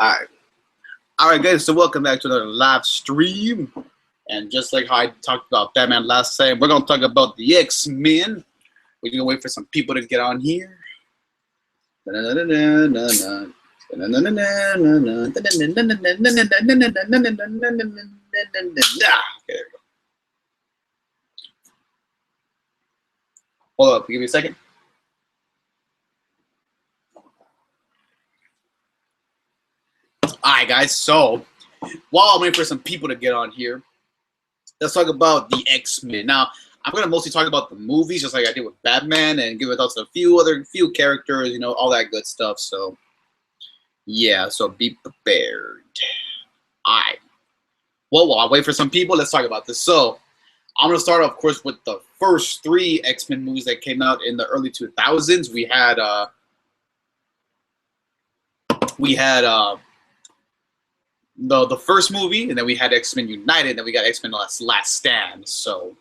Alright. Alright guys, so welcome back to another live stream. And just like how I talked about Batman last time, we're gonna talk about the X-Men. We're gonna wait for some people to get on here. Okay, there we go. Hold up, give me a second. Alright guys, so while I'm waiting for some people to get on here, let's talk about the X-Men. Now, I'm going to mostly talk about the movies, just like I did with Batman, and give it out to a few characters, you know, all that good stuff. So, yeah, so be prepared. Alright. Well, while I wait for some people, let's talk about this. So, I'm going to start, of course, with the first 3 X-Men movies that came out in the early 2000s. We had the first movie, and then we had X-Men United, and then we got X-Men Last Stand. So,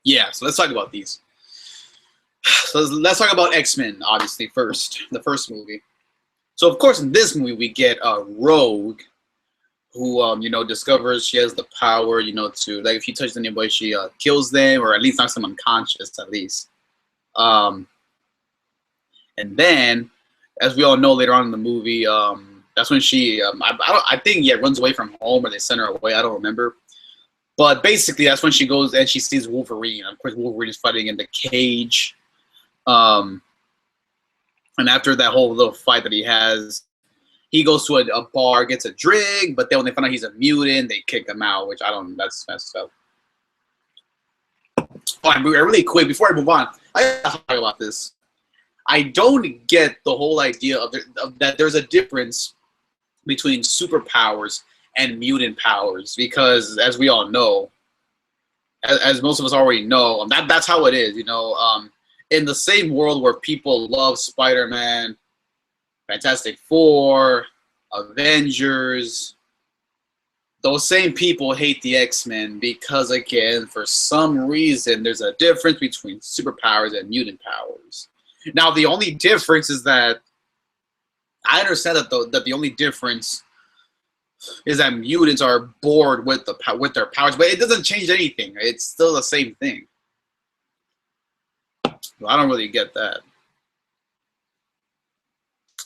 yeah, so let's talk about these. So let's talk about X-Men, obviously, first. The first movie. So, of course, in this movie, we get Rogue, who, you know, discovers she has the power, you know, to, like, if she touches anybody, she kills them, or at least knocks them unconscious, at least. And then, as we all know later on in the movie, that's when she, I think, yeah, runs away from home, or they send her away. I don't remember. But basically, that's when she goes and she sees Wolverine. Of course, Wolverine is fighting in the cage. And after that whole little fight that he has, he goes to a bar, gets a drink, but then when they find out he's a mutant, they kick him out, which I don't, that's messed up. Oh, really quick, before I move on, I have to talk about this. I don't get the whole idea of that there's a difference between superpowers and mutant powers, because as we all know, as most of us already know, that's how it is, you know. In the same world where people love Spider-Man, Fantastic Four, Avengers, those same people hate the X-Men because, again, for some reason, there's a difference between superpowers and mutant powers. Now, the only difference is that I understand that the only difference is that mutants are bored with their powers, but it doesn't change anything. It's still the same thing. Well, I don't really get that.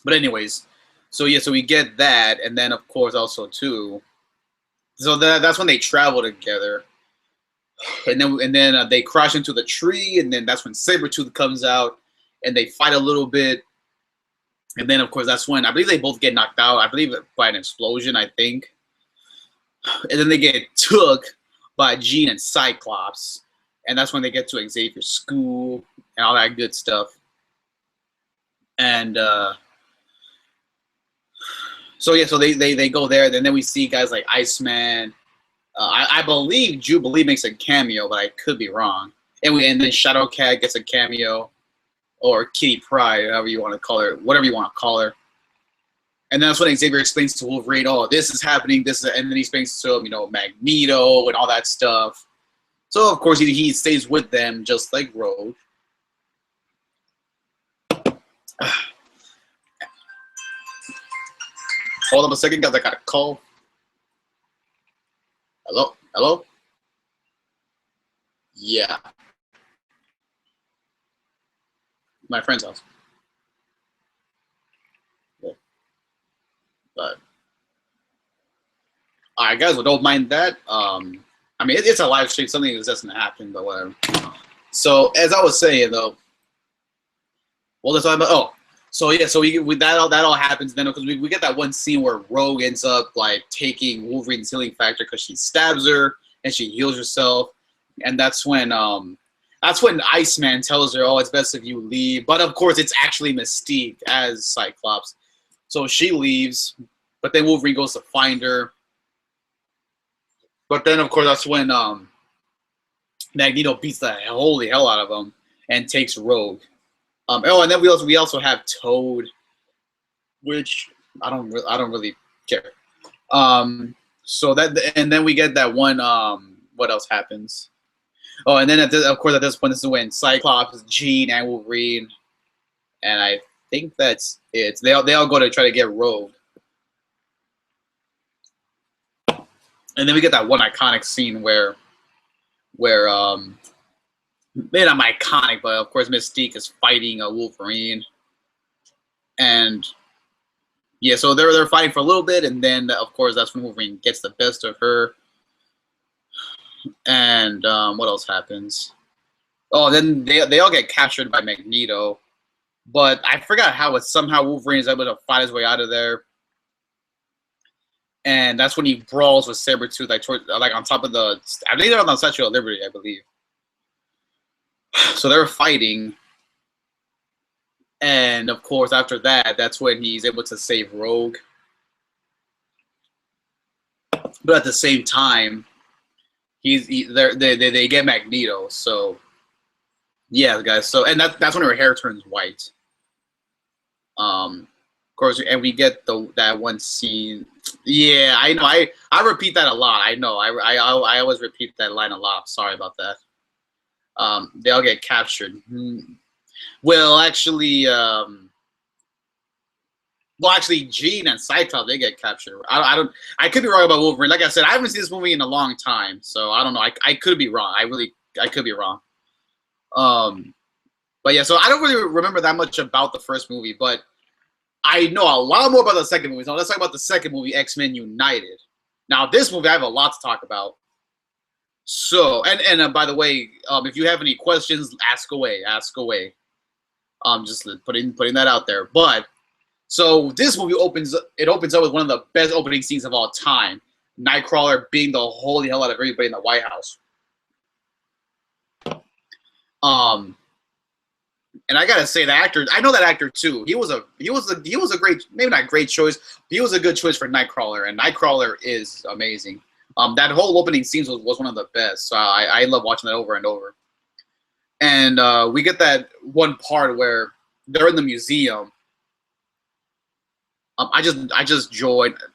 But anyways, so yeah, so we get that, and then of course also too. So that's when they travel together, and then they crash into the tree, and then that's when Sabretooth comes out, and they fight a little bit. And then, of course, that's when I believe they both get knocked out. I believe by an explosion, I think. And then they get took by Jean and Cyclops. And that's when they get to Xavier's school and all that good stuff. And so, yeah, so they go there. And then we see guys like Iceman. I believe Jubilee makes a cameo, but I could be wrong. And then Shadowcat gets a cameo. Or Kitty Pryde, however you want to call her, whatever you want to call her. And that's when Xavier explains to Wolverine, oh, this is happening, and then he explains to him, you know, Magneto and all that stuff. So, of course, he stays with them, just like Rogue. Hold on a second, guys, I got a call. Hello? Hello? Yeah. My friend's house. Yeah. But alright guys, well, don't mind that. I mean it's a live stream, something that doesn't happen, but whatever. So as I was saying though, well let's talk about so yeah, so we that all happens then because we get that one scene where Rogue ends up like taking Wolverine's healing factor because she stabs her and she heals herself, and that's when Iceman tells her, oh, it's best if you leave. But, of course, it's actually Mystique as Cyclops. So she leaves, but then Wolverine goes to find her. But then, of course, that's when Magneto beats the holy hell out of him and takes Rogue. And then we also have Toad, which I don't really care. So that, and then we get that one, what else happens? Oh, and then of course at this point, this is when Cyclops, Jean, and Wolverine, and I think that's it. They all go to try to get Rogue. And then we get that one iconic scene where maybe not iconic, but of course Mystique is fighting a Wolverine, and yeah, so they're fighting for a little bit, and then of course that's when Wolverine gets the best of her. And what else happens? Oh, then they all get captured by Magneto, but I forgot how it somehow Wolverine is able to fight his way out of there. And that's when he brawls with Sabretooth, like on top of the, I think they're on the Statue of Liberty, I believe. So they're fighting, and of course after that, that's when he's able to save Rogue. But at the same time, they get Magneto. So yeah, guys. So and that's when her hair turns white. Of course, and we get that one scene. Yeah, I know. I repeat that a lot. I know. I always repeat that line a lot. Sorry about that. They all get captured. Well, actually, Jean and Cyclops, they get captured. I could be wrong about Wolverine. Like I said, I haven't seen this movie in a long time, so I don't know. I could be wrong. I could be wrong. But yeah, so I don't really remember that much about the first movie, but I know a lot more about the second movie. So let's talk about the second movie, X-Men United. Now, this movie, I have a lot to talk about. So, and by the way, if you have any questions, ask away. Just putting that out there. But so this movie opens up with one of the best opening scenes of all time. Nightcrawler beating the holy hell out of everybody in the White House. And I gotta say, the actor, I know that actor too. He was a great, maybe not great choice, but he was a good choice for Nightcrawler, and Nightcrawler is amazing. That whole opening scene was one of the best. So I love watching that over and over. And we get that one part where they're in the museum. I just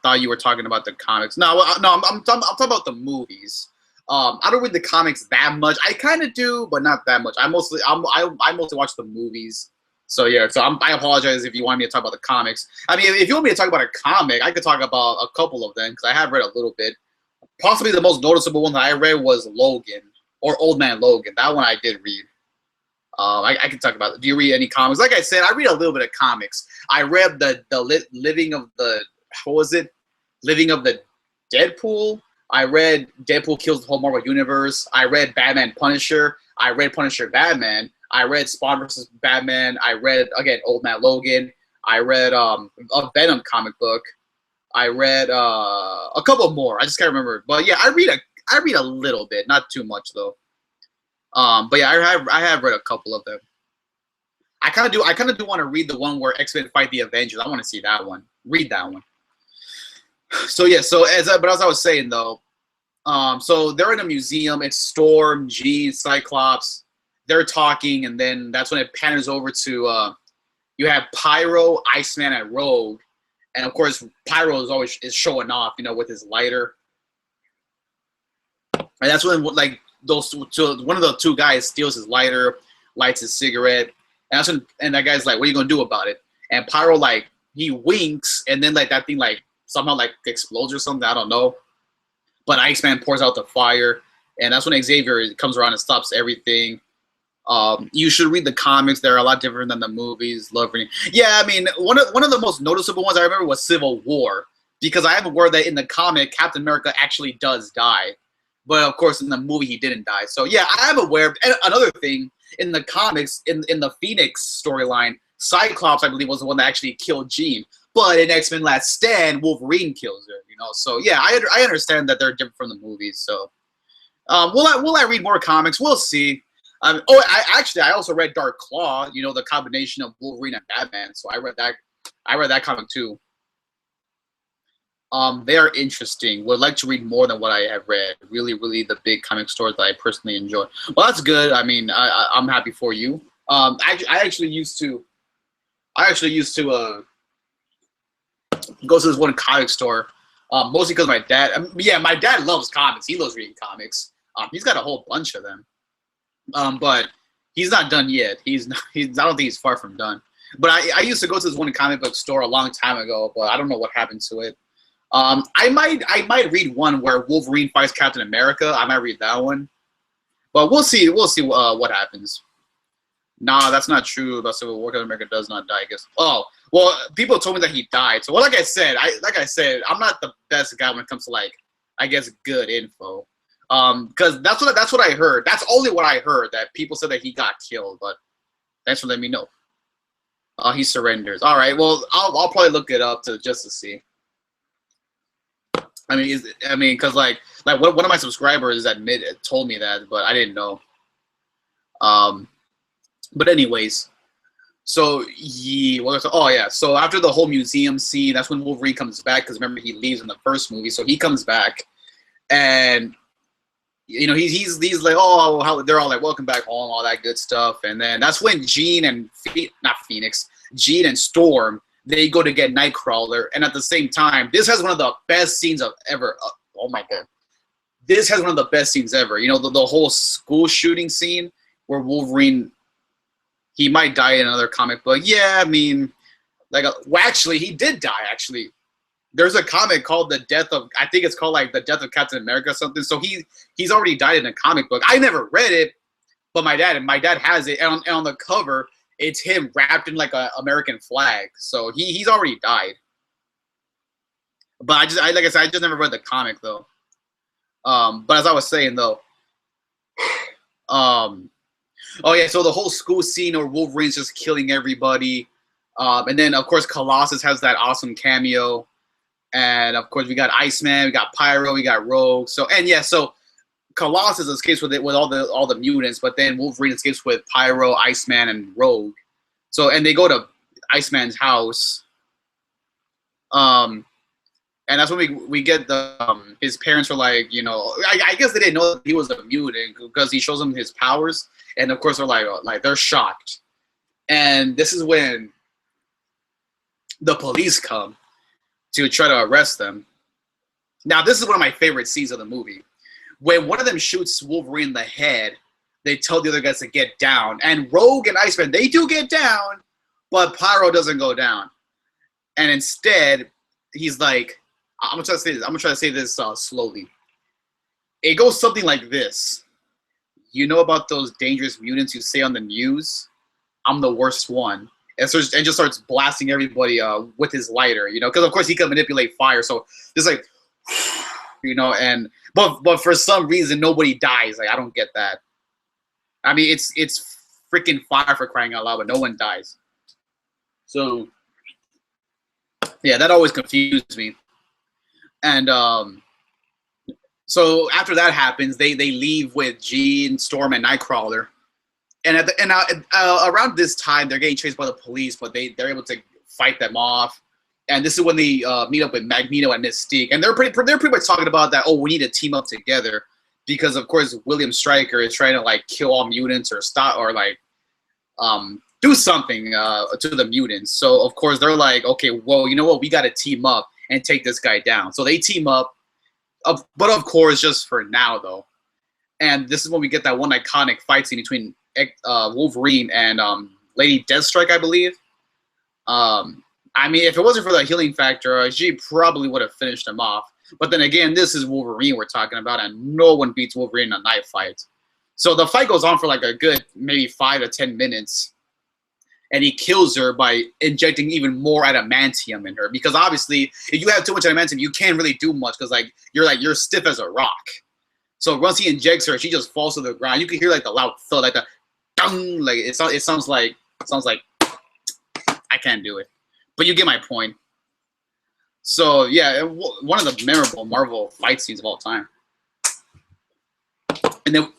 thought you were talking about the comics. No, I'm talking about the movies. I don't read the comics that much. I kind of do, but not that much. I mostly watch the movies. So yeah, I apologize if you want me to talk about the comics. I mean, if you want me to talk about a comic, I could talk about a couple of them because I have read a little bit. Possibly the most noticeable one that I read was Logan, or Old Man Logan. That one I did read. I can talk about it. Do you read any comics? Like I said, I read a little bit of comics. I read the Living of the, what was it? Living of the Deadpool. I read Deadpool Kills the Whole Marvel Universe. I read Batman Punisher. I read Punisher Batman. I read Spawn vs. Batman. I read, again, Old Man Logan. I read a Venom comic book. I read a couple more. I just can't remember. But yeah, I read a little bit, not too much though. But yeah, I have read a couple of them. I kind of do want to read the one where X-Men fight the Avengers. I want to see that one. Read that one. So yeah, but as I was saying though, so they're in a museum. It's Storm, Jean, Cyclops. They're talking, and then that's when it pans over to you have Pyro, Iceman, and Rogue, and of course Pyro is showing off, with his lighter, and that's when one of the two guys steals his lighter, lights his cigarette, and that's when that guy's like, "What are you gonna do about it?" And Pyro he winks, and then that thing somehow explodes or something. I don't know. But Iceman pours out the fire, and that's when Xavier comes around and stops everything. You should read the comics. They're a lot different than the movies. Yeah, I mean, one of the most noticeable ones I remember was Civil War, because I am aware that in the comic, Captain America actually does die. But of course, in the movie, he didn't die. So yeah, I am aware. And another thing, in the comics, in the Phoenix storyline, Cyclops, I believe, was the one that actually killed Jean. But in X-Men Last Stand, Wolverine kills her, So yeah, I understand that they're different from the movies. So will I read more comics? We'll see. I also read Dark Claw, the combination of Wolverine and Batman. So I read that comic too. They are interesting. Would like to read more than what I have read. Really, really the big comic stores that I personally enjoy. Well, that's good. I mean, I'm happy for you. I actually used to go to this one comic store, mostly because my dad. My dad loves comics. He loves reading comics. He's got a whole bunch of them. But he's not done yet. I don't think he's far from done. But I used to go to this one comic book store a long time ago, but I don't know what happened to it. I might read one where Wolverine fights Captain America. I might read that one, but we'll see. We'll see what happens. Nah, that's not true about Civil War. Captain America does not die. I guess. Oh, well, people told me that he died. So, well, like I said, I'm not the best guy when it comes to like, I guess, good info. Because that's what I heard. That's only what I heard. That people said that he got killed. But thanks for letting me know. He surrenders. All right. Well, I'll probably look it up just to see. I mean, because like one of my subscribers told me that, but I didn't know. But anyways, so oh yeah, so after the whole museum scene, that's when Wolverine comes back, because remember he leaves in the first movie, so he comes back, and you know he's like, oh, how they're all like, welcome back home, all that good stuff, and then that's when Jean and Storm, they go to get Nightcrawler, and at the same time, this has one of the best scenes of ever. Oh my god, this has one of the best scenes ever. You know, the whole school shooting scene where Wolverine, he might die in another comic book. Yeah, I mean, well, actually, he did die. Actually, there's a comic called I think it's called like The Death of Captain America or something. So he's already died in a comic book. I never read it, but my dad has it, and on the cover, it's him wrapped in like an American flag. So he's already died. But like I said, I just never read the comic though. But as I was saying though, oh yeah, so the whole school scene where Wolverine's just killing everybody, and then of course Colossus has that awesome cameo, and of course we got Iceman, we got Pyro, we got Rogue. So Colossus escapes with all the mutants, but then Wolverine escapes with Pyro, Iceman, and Rogue. So and they go to Iceman's house, and that's when we get his parents were like, you know, I guess they didn't know that he was a mutant because he shows them his powers, and of course they're like they're shocked, and this is when the police come to try to arrest them. Now this is one of my favorite scenes of the movie. When one of them shoots Wolverine in the head, they tell the other guys to get down. And Rogue and Iceman, they do get down, but Pyro doesn't go down. And instead, he's like, I'm gonna try to say this slowly. It goes something like this. You know about those dangerous mutants you say on the news? I'm the worst one. And just starts blasting everybody with his lighter, you know, because of course he can manipulate fire. So just like, you know, but for some reason nobody dies. Like I don't get that. I mean, it's freaking fire, for crying out loud, but no one dies. So yeah, that always confused me. And so after that happens, they leave with Jean, Storm, and Nightcrawler. And around this time, they're getting chased by the police, but they're able to fight them off. And this is when they meet up with Magneto and Mystique, and they're pretty much talking about that. Oh, we need to team up together because, of course, William Stryker is trying to like kill all mutants or stop or like do something to the mutants. So of course they're like, okay, well, you know what? We got to team up and take this guy down. So they team up, but of course, just for now though. And this is when we get that one iconic fight scene between Wolverine and Lady Deathstrike, I believe. I mean, if it wasn't for the healing factor, she probably would have finished him off. But then again, this is Wolverine we're talking about, and no one beats Wolverine in a knife fight. So the fight goes on for like a good maybe 5 to 10 minutes. And he kills her by injecting even more adamantium in her. Because obviously, if you have too much adamantium, you can't really do much because you're stiff as a rock. So once he injects her, she just falls to the ground. You can hear like the loud thud, like the dung, like it sounds like I can't do it. But you get my point. So yeah, one of the memorable Marvel fight scenes of all time. And then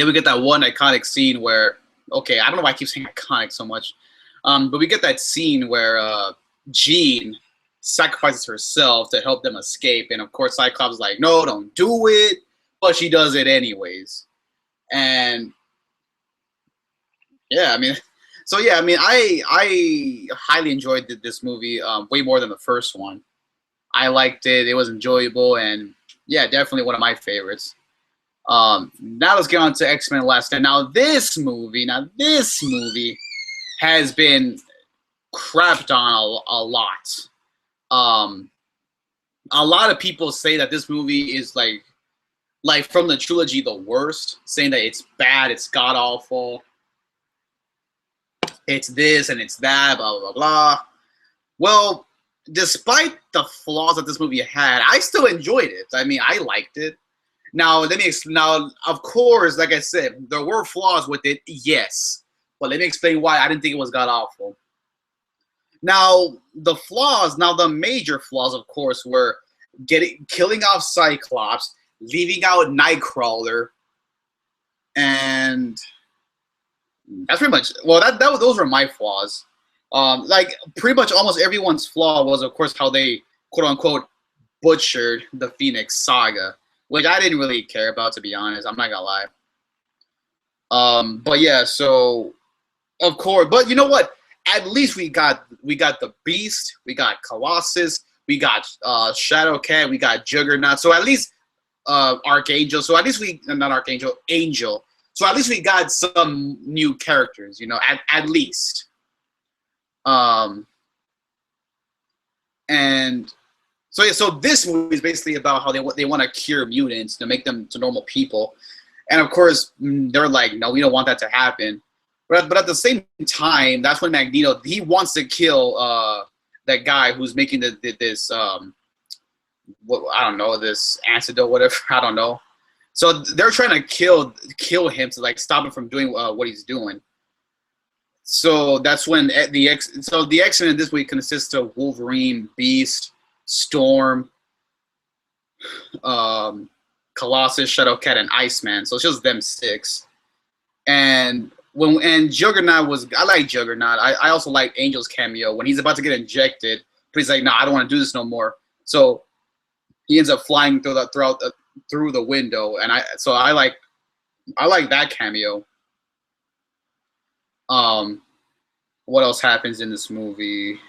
we get that one iconic scene where, okay, I don't know why I keep saying iconic so much, but we get that scene where Jean sacrifices herself to help them escape, and of course Cyclops is like, no, don't do it, but she does it anyways. And yeah, I mean, so yeah, I mean, I highly enjoyed this movie, way more than the first one. I liked it; it was enjoyable, and yeah, definitely one of my favorites. Now let's get on to X-Men Last Stand. Now this movie has been crapped on a lot. a lot of people say that this movie is like from the trilogy the worst, saying that it's bad, it's god awful, it's this and it's that, blah blah blah. Well, despite the flaws that this movie had, I still enjoyed it. I mean, I liked it. Now, now, of course, like I said, there were flaws with it, yes. But let me explain why I didn't think it was god awful. Now, the major flaws, of course, were killing off Cyclops, leaving out Nightcrawler, and that's pretty much, well, those were my flaws. Like, pretty much almost everyone's flaw was, of course, how they, quote-unquote, butchered the Phoenix Saga, which I didn't really care about, to be honest. I'm not gonna lie. But yeah, so, of course, but you know what? At least we got the Beast, we got Colossus, we got Shadowcat, we got Juggernaut. So at least Archangel. So at least not Archangel, Angel. So at least we got some new characters, you know, at least. And so yeah, so this movie is basically about how they want to cure mutants to make them to normal people, and of course they're like, no, we don't want that to happen. But at the same time, that's when Magneto, he wants to kill that guy who's making this I don't know, this antidote, whatever, I don't know. So they're trying to kill him to like stop him from doing what he's doing. So that's when the X-Men in this week consists of Wolverine, Beast, Storm, Colossus, Shadowcat, and Iceman. So it's just them 6. And Juggernaut I like Juggernaut. I also like Angel's cameo when he's about to get injected, but he's like, no, I don't want to do this no more. So he ends up flying through the window, and I like that cameo. What else happens in this movie?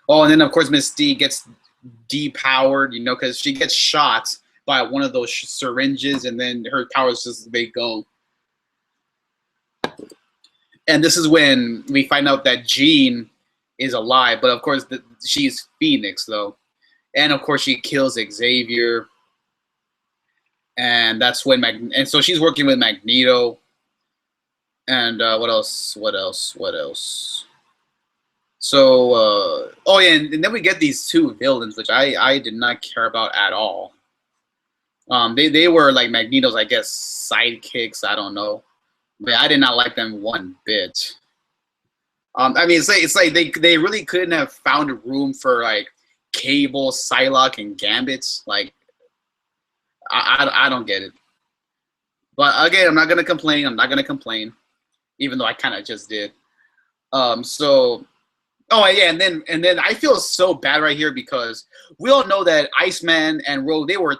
Oh, and then of course Mystique gets depowered, you know, because she gets shot by one of those syringes, and then her powers just they go. And this is when we find out that Jean is alive, but of course she's Phoenix though, and of course she kills Xavier, and that's when and so she's working with Magneto. And what else? So, oh yeah, and then we get these 2 villains, which I did not care about at all. They were like Magneto's, I guess, sidekicks. I don't know, but I did not like them one bit. I mean, it's like they really couldn't have found room for like Cable, Psylocke, and Gambit. Like, I don't get it. But again, I'm not gonna complain. Even though I kind of just did. So, oh yeah, and then I feel so bad right here because we all know that Iceman and Rogue, they were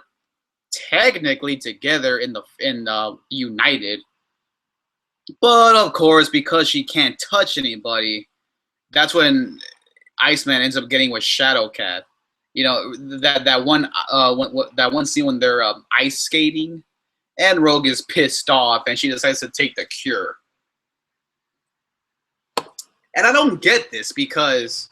technically together in United, but of course because she can't touch anybody, that's when Iceman ends up getting with Shadowcat. You know, that one scene when they're ice skating, and Rogue is pissed off and she decides to take the cure. And I don't get this because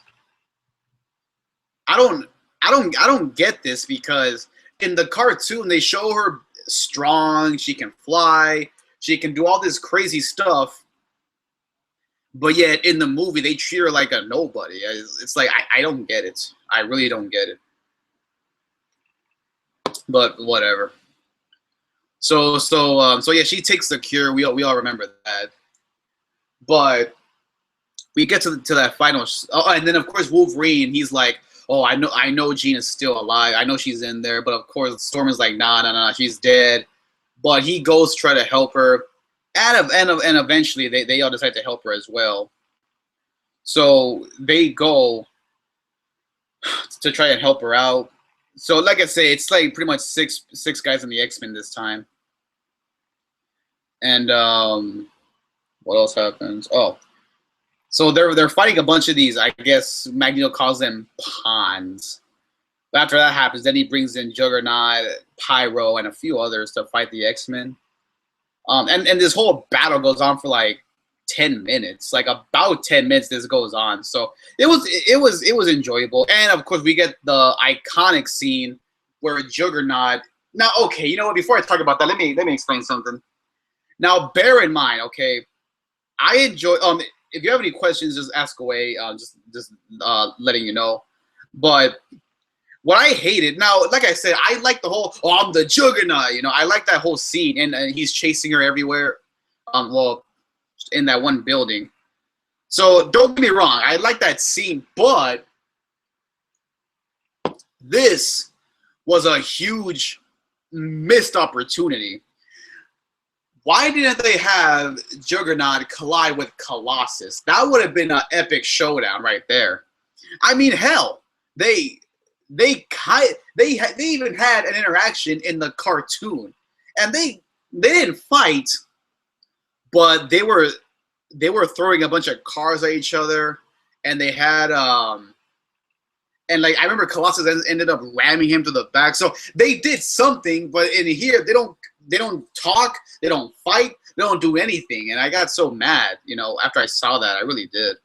I don't get this because in the cartoon they show her strong, she can fly, she can do all this crazy stuff, but yet in the movie they treat her like a nobody. It's like I don't get it. I really don't get it. But whatever. So yeah, she takes the cure. We all remember that. But we get to that final. Oh, and then of course Wolverine. He's like, "Oh, I know Jean is still alive. I know she's in there." But of course Storm is like, "Nah, she's dead." But he goes to try to help her, and eventually they all decide to help her as well. So they go to try and help her out. So like I say, it's like pretty much six guys in the X-Men this time. And what else happens? Oh. So they're fighting a bunch of these. I guess Magneto calls them pawns. But after that happens, then he brings in Juggernaut, Pyro, and a few others to fight the X-Men. And this whole battle goes on for like 10 minutes. Like about 10 minutes this goes on. So it was enjoyable. And of course we get the iconic scene where Juggernaut. Now, okay, you know what? Before I talk about that, let me explain something. Now, bear in mind, okay, I enjoy. If you have any questions, just ask away. Just letting you know. But what I hated, now, like I said, I like the whole, oh, I'm the Juggernaut. You know, I like that whole scene, and he's chasing her everywhere. Well, in that one building. So don't get me wrong, I like that scene, but this was a huge missed opportunity. Why didn't they have Juggernaut collide with Colossus? That would have been an epic showdown right there. I mean, hell, they even had an interaction in the cartoon, and they didn't fight, but they were throwing a bunch of cars at each other, and they had and like I remember Colossus ended up ramming him to the back. So they did something, but in here they don't talk, they don't fight, they don't do anything, and I got so mad, you know, after I saw that. I really did.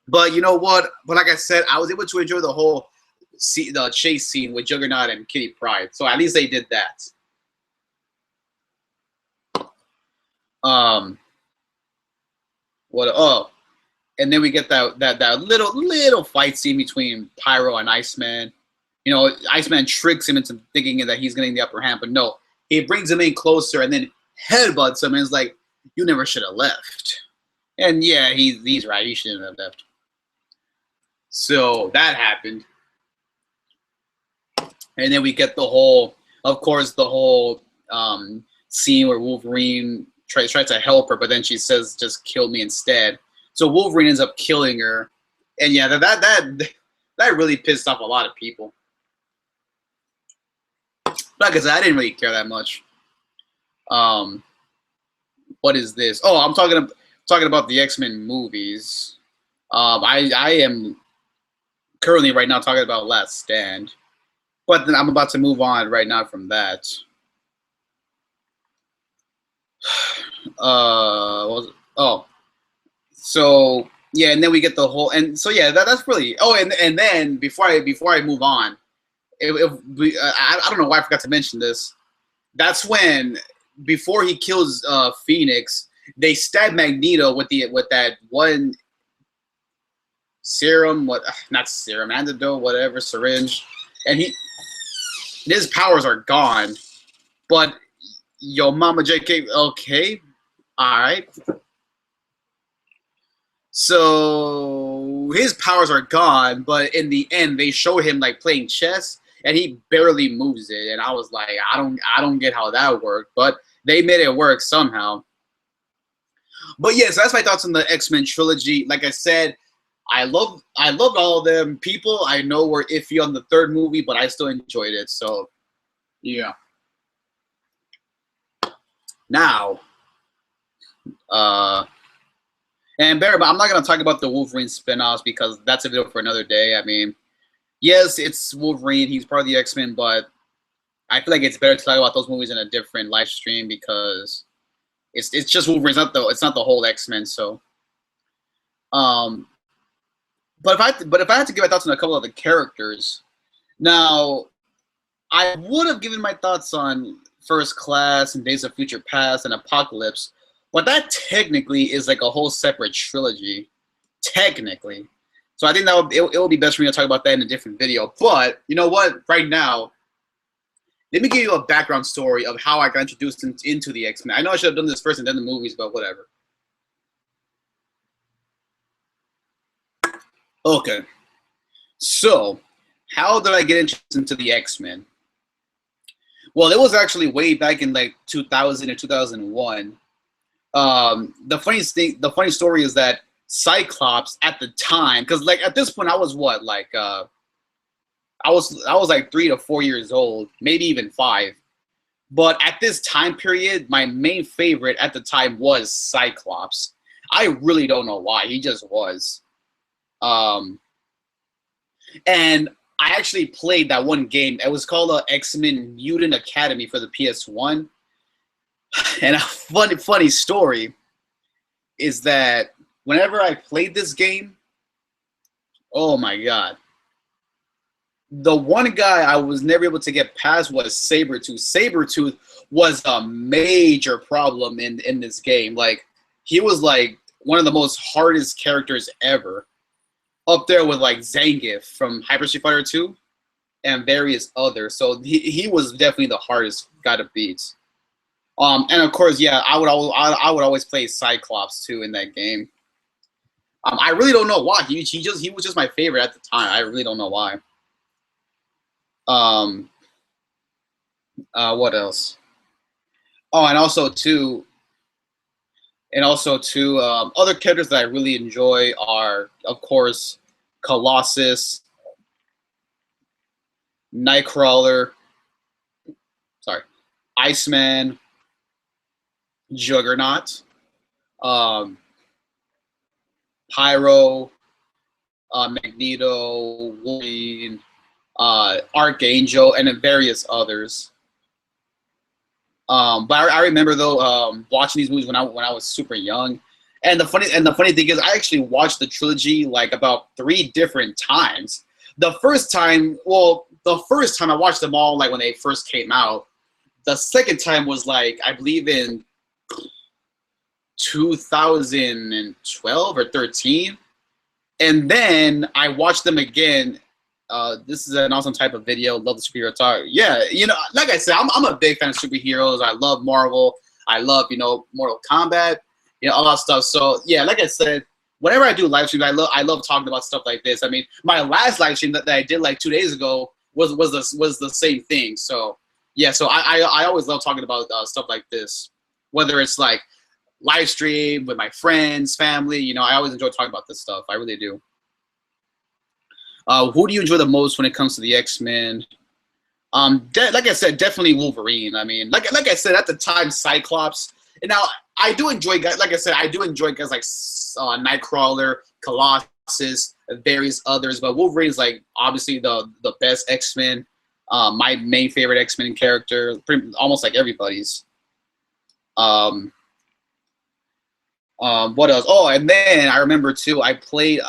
But you know what? But like I said, I was able to enjoy the chase scene with Juggernaut and Kitty Pryde. So at least they did that. What? Oh, and then we get that little fight scene between Pyro and Iceman. You know, Iceman tricks him into thinking that he's getting the upper hand, but no, he brings him in closer and then headbutts him and is like, "You never should have left." And yeah, he's right. He shouldn't have left. So that happened, and then we get the whole scene where Wolverine tries to help her, but then she says, "Just kill me instead." So Wolverine ends up killing her, and yeah, that really pissed off a lot of people. Like I said, I didn't really care that much. What is this? Oh, I'm talking about the X-Men movies. I am currently right now talking about Last Stand, but then I'm about to move on right now from that. So yeah, and then we get the whole, and so yeah, that's really. Oh, and then before I move on, I don't know why I forgot to mention this. That's when, before he kills Phoenix, they stab Magneto with that one serum, not serum, antidote, whatever, syringe, and his powers are gone. But yo, Mama JK, okay, all right. So his powers are gone, but in the end, they show him like playing chess, and he barely moves it. And I was like, I don't get how that worked, but they made it work somehow. But yeah, so that's my thoughts on the X-Men trilogy. Like I said, I loved all of them. People I know were iffy on the third movie, but I still enjoyed it. So yeah. Now, and bear, but I'm not gonna talk about the Wolverine spinoffs because that's a video for another day. I mean, yes, it's Wolverine. He's part of the X-Men, but I feel like it's better to talk about those movies in a different live stream because it's just Wolverine. It's not the whole X-Men. So, but if I had to give my thoughts on a couple of the characters, now I would have given my thoughts on First Class and Days of Future Past and Apocalypse, but that technically is like a whole separate trilogy, technically. So I think that it would be best for me to talk about that in a different video. But you know what? Right now, let me give you a background story of how I got introduced into the X-Men. I know I should have done this first and then the movies, but whatever. Okay. So, how did I get introduced into the X-Men? Well, it was actually way back in like 2000 or 2001. The funny story is that Cyclops at the time, because like at this point I was what, like I was like 3 to 4 years old, maybe even 5. But at this time period, my main favorite at the time was Cyclops. I really don't know why. He just was. And I actually played that one game. It was called X-Men Mutant Academy for the PS1. And a funny story is that whenever I played this game, oh my god, The one guy I was never able to get past was Sabretooth. Sabretooth was a major problem in this game. Like, he was like one of the most hardest characters ever. Up there with like Zangief from Hyper Street Fighter 2 and various others. So he was definitely the hardest guy to beat. And of course, yeah, I would always play Cyclops too in that game. I really don't know why. He was just my favorite at the time. I really don't know why. What else? Oh, and also too, other characters that I really enjoy are, of course, Colossus, Nightcrawler, sorry, Iceman, Juggernaut, Pyro, Magneto, Wolverine, Archangel, and then various others. But I remember though watching these movies when I was super young, and the funny thing is I actually watched the trilogy like about 3 different times. The first time I watched them all like when they first came out. The second time was like I believe in 2012 or 13, and then I watched them again. This is an awesome type of video. Love the superhero talk. Yeah, like I said, I'm a big fan of superheroes. I love Marvel. I love, Mortal Kombat, all that stuff. So yeah, like I said, whenever I do live streams, I love talking about stuff like this. I mean, my last live stream that I did like 2 days ago was the same thing. So yeah, so I always love talking about stuff like this, whether it's like live stream with my friends, family. I always enjoy talking about this stuff. I really do. Who do you enjoy the most when it comes to the X-Men? Like I said, definitely Wolverine. I mean, like I said at the time, Cyclops. And now I do enjoy guys. Like I said, I do enjoy guys like Nightcrawler, Colossus, various others. But Wolverine's like obviously the best X-Men. My main favorite X-Men character, almost like everybody's. What else? Oh, and then I remember too. I played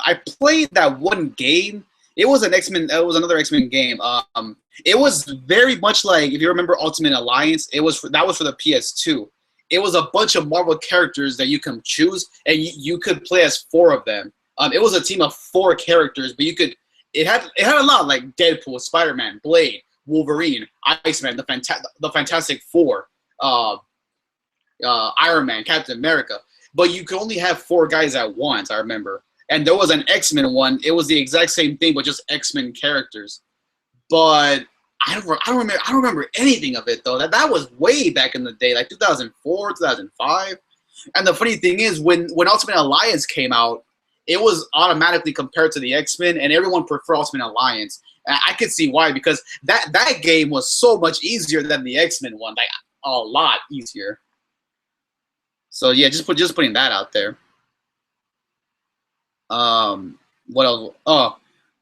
that one game. It was an X-Men. It was another X-Men game. It was very much like if you remember Ultimate Alliance. That was for the PS2. It was a bunch of Marvel characters that you can choose, and you could play as 4 of them. It was a team of 4 characters, but it had a lot like Deadpool, Spider-Man, Blade, Wolverine, Iceman, the Fantastic Four, Iron Man, Captain America. But you could only have 4 guys at once, I remember. And there was an X-Men one. It was the exact same thing, but just X-Men characters. But I don't remember anything of it though. That was way back in the day, like 2004, 2005. And the funny thing is, when Ultimate Alliance came out, it was automatically compared to the X-Men, and everyone preferred Ultimate Alliance. And I could see why, because that game was so much easier than the X-Men one, like a lot easier. So yeah, just putting that out there. What else?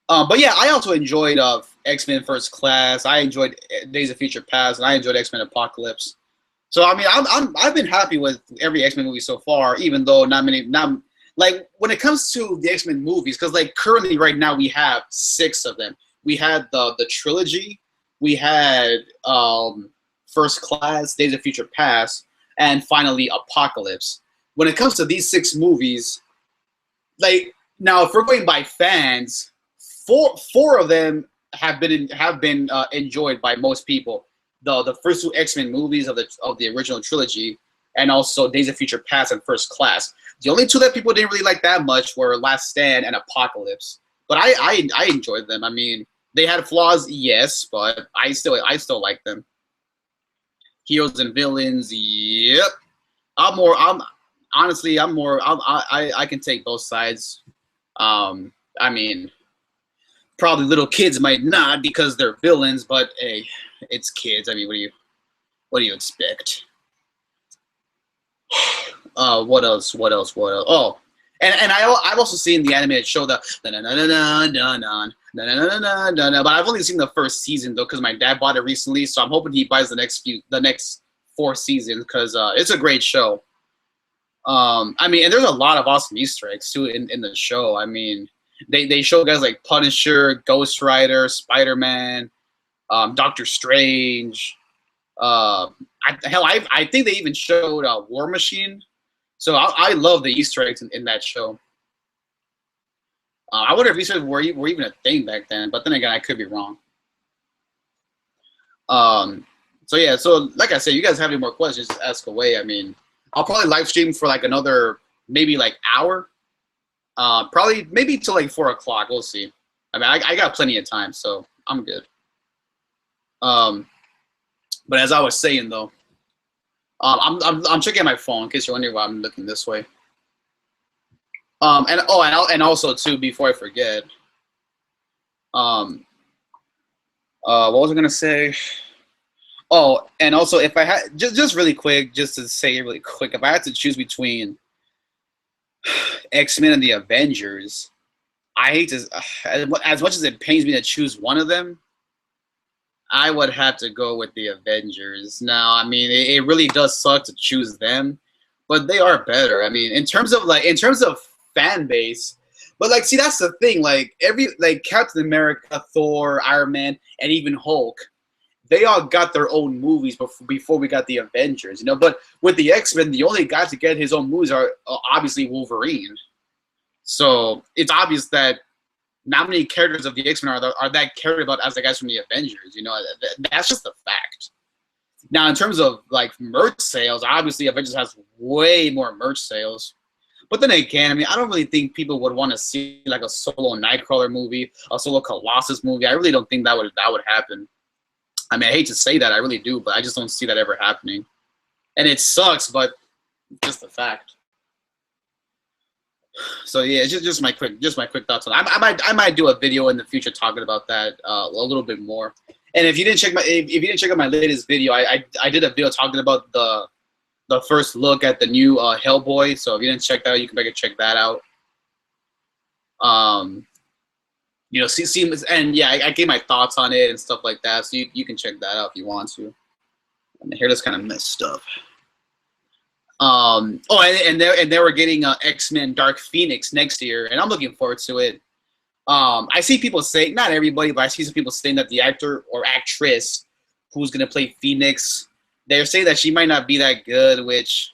But yeah, I also enjoyed X-Men First Class. I enjoyed Days of Future Past, and I enjoyed X-Men Apocalypse. So I mean, I've been happy with every X-Men movie so far, even though not like when it comes to the X-Men movies, because like currently right now we have 6 of them. We had the trilogy, we had First Class, Days of Future Past, and finally Apocalypse. When it comes to these 6 movies, like now if we're going by fans, four of them have been enjoyed by most people. The first 2 X-Men movies of the original trilogy, and also Days of Future Past and First Class. The only 2 that people didn't really like that much were Last Stand and Apocalypse. But I enjoyed them. I mean, they had flaws, yes, but I still like them. Heroes and villains, yep. I can take both sides. I mean, probably little kids might not because they're villains, but hey, it's kids. I mean, what do you expect? What else? Oh, and I've also seen the animated show but I've only seen the first season though because my dad bought it recently, so I'm hoping he buys the next 4 seasons because it's a great show. I mean, and there's a lot of awesome Easter eggs too in the show. I mean, They show guys like Punisher, Ghost Rider, Spider-Man, Doctor Strange. I think they even showed War Machine. So I love the Easter eggs in that show. I wonder if Easter eggs were even a thing back then, but then again, I could be wrong. So yeah, so like I said, you guys have any more questions, just ask away. I mean, I'll probably live stream for like another maybe like hour. Probably maybe till like 4 o'clock. We'll see. I mean, I got plenty of time, so I'm good. But as I was saying though, I'm checking my phone in case you're wondering why I'm looking this way. And also too, before I forget, what was I gonna say? Oh, and also if I had just really quick, just to say it really quick, if I had to choose between X-Men and the Avengers, I hate to, as much as it pains me to choose one of them, I would have to go with the Avengers. Now, I mean, it really does suck to choose them, but they are better. I mean, in terms of fan base, but like, see, that's the thing. Like Captain America, Thor, Iron Man, and even Hulk, they all got their own movies before we got the Avengers, you know. But with the X-Men, the only guys to get his own movies are obviously Wolverine. So it's obvious that not many characters of the X-Men are that cared about as the guys from the Avengers. You know, that's just a fact. Now, in terms of like merch sales, obviously Avengers has way more merch sales. But then again, I mean, I don't really think people would want to see like a solo Nightcrawler movie, a solo Colossus movie. I really don't think that would happen. I mean, I hate to say that, I really do, but I just don't see that ever happening. And it sucks, but just a fact. So yeah, just my quick thoughts on it. I might do a video in the future talking about that a little bit more. And if you didn't check out my latest video, I did a video talking about the first look at the new Hellboy. So if you didn't check that out, you can check that out. You know, see, and yeah, I gave my thoughts on it and stuff like that, so you can check that out if you want to. And the hair is kind of messed up. Oh, and they were getting X-Men Dark Phoenix next year, and I'm looking forward to it. I see people say, not everybody, but I see some people saying that the actor or actress who's gonna play Phoenix, they're saying that she might not be that good, which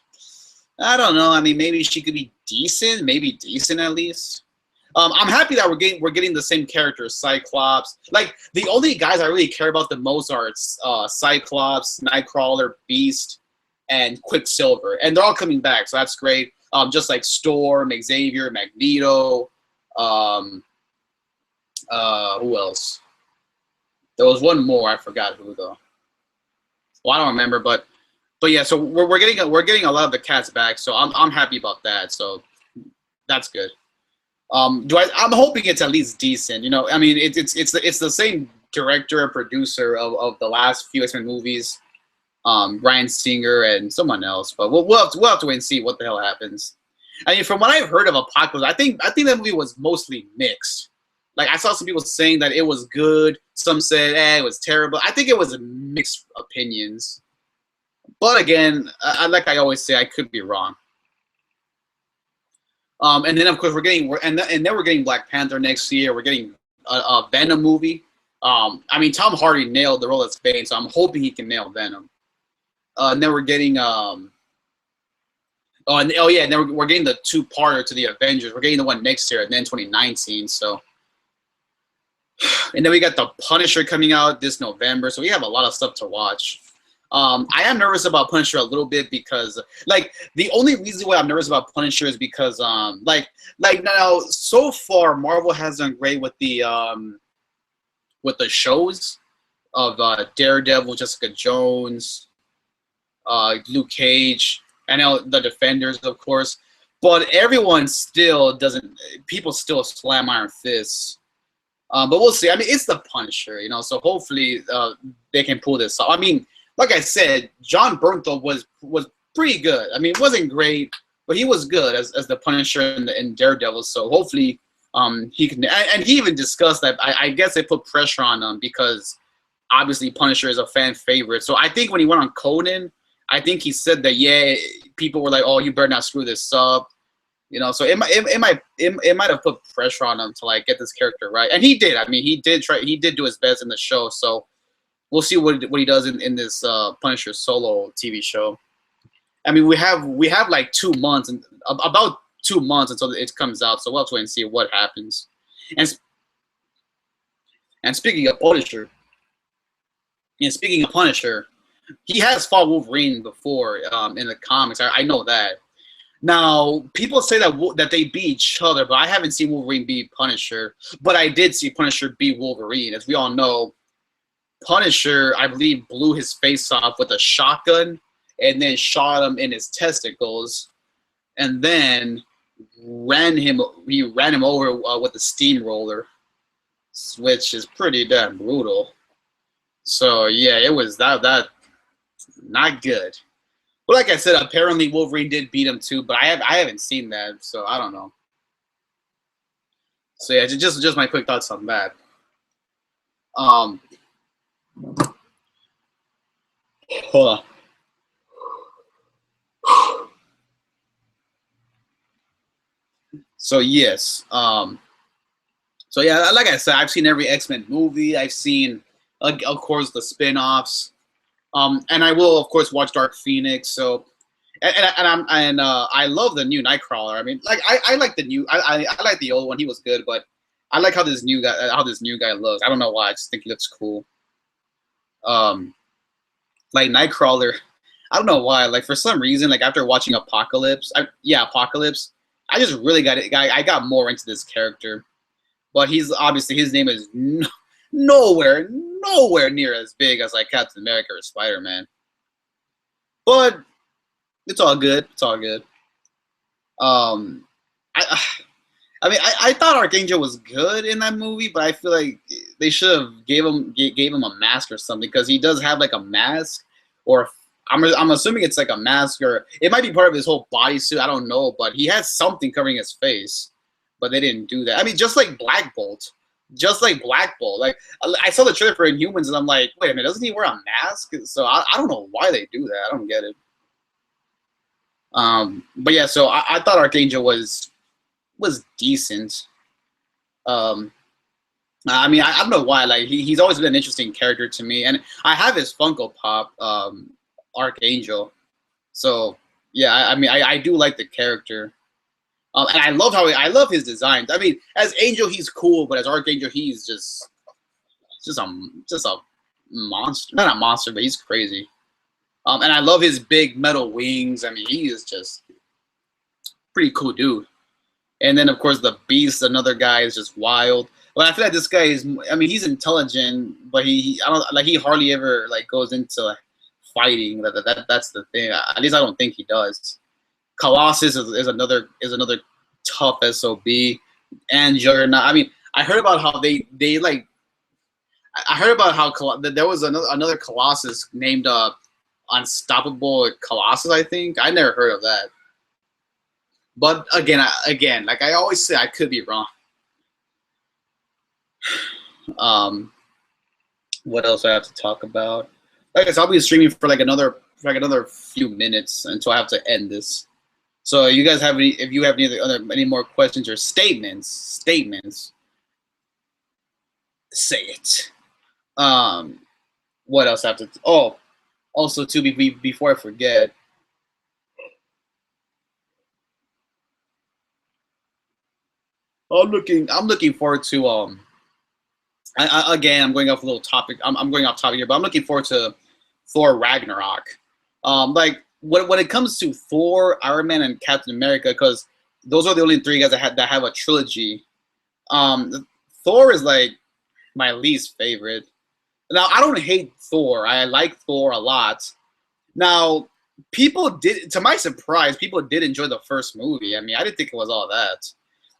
I don't know. I mean, maybe she could be decent, maybe decent at least. I'm happy that we're getting the same characters, Cyclops. Like, the only guys I really care about the most are Cyclops, Nightcrawler, Beast, and Quicksilver, and they're all coming back, so that's great. Just like Storm, Xavier, Magneto. Who else? There was one more, I forgot who though. Well, I don't remember, but yeah. So we're getting a lot of the cats back, so I'm happy about that. So that's good. I'm hoping it's at least decent. You know, I mean, it's the same director and producer of the last few X-Men movies, Bryan Singer and someone else. But we'll have to wait and see what the hell happens. I mean, from what I've heard of Apocalypse, I think that movie was mostly mixed. Like, I saw some people saying that it was good. Some said, it was terrible. I think it was mixed opinions. But again, like I always say, I could be wrong. And then of course we're getting Black Panther next year. We're getting a Venom movie. I mean, Tom Hardy nailed the role as Bane, so I'm hoping he can nail Venom. And then we're getting and then we're getting the two-parter to the Avengers. We're getting the one next year, and then 2019. So, and then we got the Punisher coming out this November. So we have a lot of stuff to watch. I am nervous about Punisher a little bit because, like, the only reason why I'm nervous about Punisher is because, like now so far Marvel has done great with the shows of Daredevil, Jessica Jones, Luke Cage, I know the Defenders, of course, but everyone still doesn't. People still slam Iron Fists. But we'll see. I mean, it's the Punisher, you know, so hopefully they can pull this off. I mean, like I said, John Bernthal was pretty good. I mean, it wasn't great, but he was good as the Punisher in Daredevil. So hopefully he can. And he even discussed that. I guess they put pressure on him because obviously Punisher is a fan favorite. So I think when he went on Conan, I think he said that, yeah, people were like, oh, you better not screw this up. You know, so it might have put pressure on him to like get this character right, and he did. I mean, he did do his best in the show. So we'll see what he does in this Punisher solo TV show. I mean, we have like 2 months and about 2 months until it comes out, so we'll have to wait and see what happens. And speaking of Punisher, he has fought Wolverine before in the comics. I know that. Now, people say that they beat each other, but I haven't seen Wolverine beat Punisher. But I did see Punisher beat Wolverine. As we all know, Punisher, I believe, blew his face off with a shotgun and then shot him in his testicles, and then ran him over with a steamroller, which is pretty damn brutal. So yeah, it was that not good. But like I said, apparently Wolverine did beat him too, but I haven't seen that, so I don't know. So yeah, just my quick thoughts on that. Hold on. So yes, so yeah, like I said, I've seen every X-Men movie. I've seen, of course, the spin-offs. And I will, of course, watch Dark Phoenix. So, and I love the new Nightcrawler. I mean, like I like the new, I like the old one. He was good, but I like how this new guy looks. I don't know why. I just think he looks cool. Like Nightcrawler, I don't know why. Like for some reason, like after watching Apocalypse, Apocalypse, I just really I got more into this character. But he's obviously his name is nowhere near as big as like Captain America or Spider-Man. But it's all good. It's all good. I mean, I thought Archangel was good in that movie, but I feel like they should have gave him a mask or something, because he does have like a mask, or I'm assuming it's like a mask, or it might be part of his whole bodysuit. I don't know, but he has something covering his face, but they didn't do that. I mean, just like Black Bolt. Like I saw the trailer for Inhumans, and I'm like, wait a minute, doesn't he wear a mask? So I don't know why they do that. I don't get it. But yeah, so I thought Archangel was decent. I mean, I don't know why. Like he's always been an interesting character to me, and I have his Funko Pop, Archangel. So yeah, I mean, I do like the character. And I love his designs. I mean, as Angel, he's cool, but as Archangel, he's just a monster. Not a monster, but he's crazy. And I love his big metal wings. I mean, he is just pretty cool dude. And then of course the Beast, another guy, is just wild. But I feel like this guy is. I mean, he's intelligent, but he hardly ever like goes into fighting. That's the thing. At least I don't think he does. Colossus is another tough SOB, and Juggernaut. I mean, I heard about how they like. I heard about how there was another Colossus named Unstoppable Colossus. I think I never heard of that. But again, like I always say, I could be wrong. What else I have to talk about? Like I guess I'll be streaming for like another few minutes until I have to end this. So you guys have if you have any more questions or statements, say it. What else I have to? Oh, also too, before I forget, I'm looking forward to again, I'm going off a little topic. I'm going off topic here, but I'm looking forward to Thor Ragnarok. Like when it comes to Thor, Iron Man, and Captain America, because those are the only three guys that have a trilogy. Thor is like my least favorite. Now I don't hate Thor. I like Thor a lot. Now people did, to my surprise, people did enjoy the first movie. I mean, I didn't think it was all that.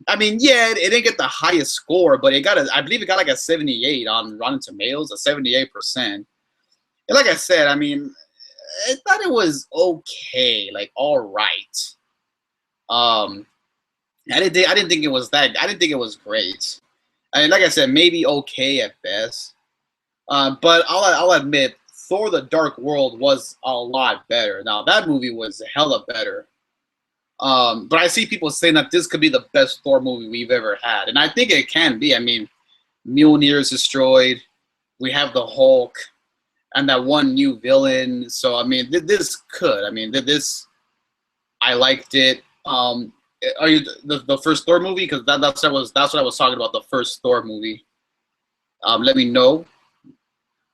I mean, yeah, it didn't get the highest score, but I believe it got like a 78 on Rotten Tomatoes, a 78%. And like I said, I mean, I thought it was okay, like all right. I didn't think it was that. I didn't think it was great. I mean, like I said, maybe okay at best. But I'll admit, Thor: The Dark World was a lot better. Now that movie was hella better. But I see people saying that this could be the best Thor movie we've ever had, and I think it can be. I mean, Mjolnir is destroyed. We have the Hulk and that one new villain. So I mean, this could. I mean, this I liked it. Are you the first Thor movie? Because that's what I was talking about. The first Thor movie. Let me know.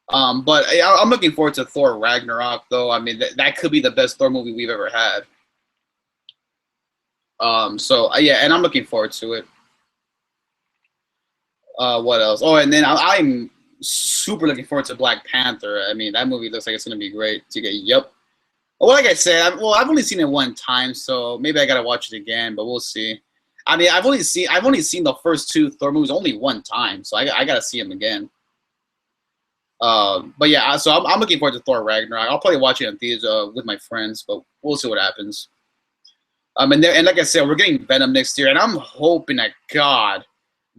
But I'm looking forward to Thor Ragnarok, though. I mean, that could be the best Thor movie we've ever had. So yeah, and I'm looking forward to it. What else? Oh, and then I'm super looking forward to Black Panther. I mean, that movie looks like it's gonna be great. To get, yep. Well, like I said, I've only seen it one time, so maybe I gotta watch it again. But we'll see. I mean, I've only seen the first two Thor movies only one time, so I gotta see them again. But yeah, so I'm looking forward to Thor Ragnarok. I'll probably watch it in theaters with my friends, but we'll see what happens. And like I said, we're getting Venom next year, and I'm hoping that God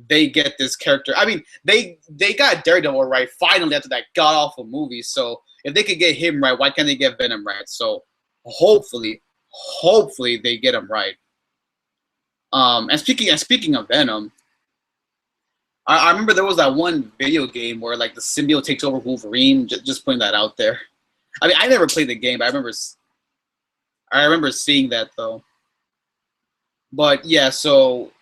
they get this character. I mean, they got Daredevil right finally after that god awful movie. So if they could get him right, why can't they get Venom right? So hopefully they get him right. And speaking of Venom, I remember there was that one video game where like the symbiote takes over Wolverine. Just putting that out there. I mean, I never played the game, but I remember seeing that though. But yeah, so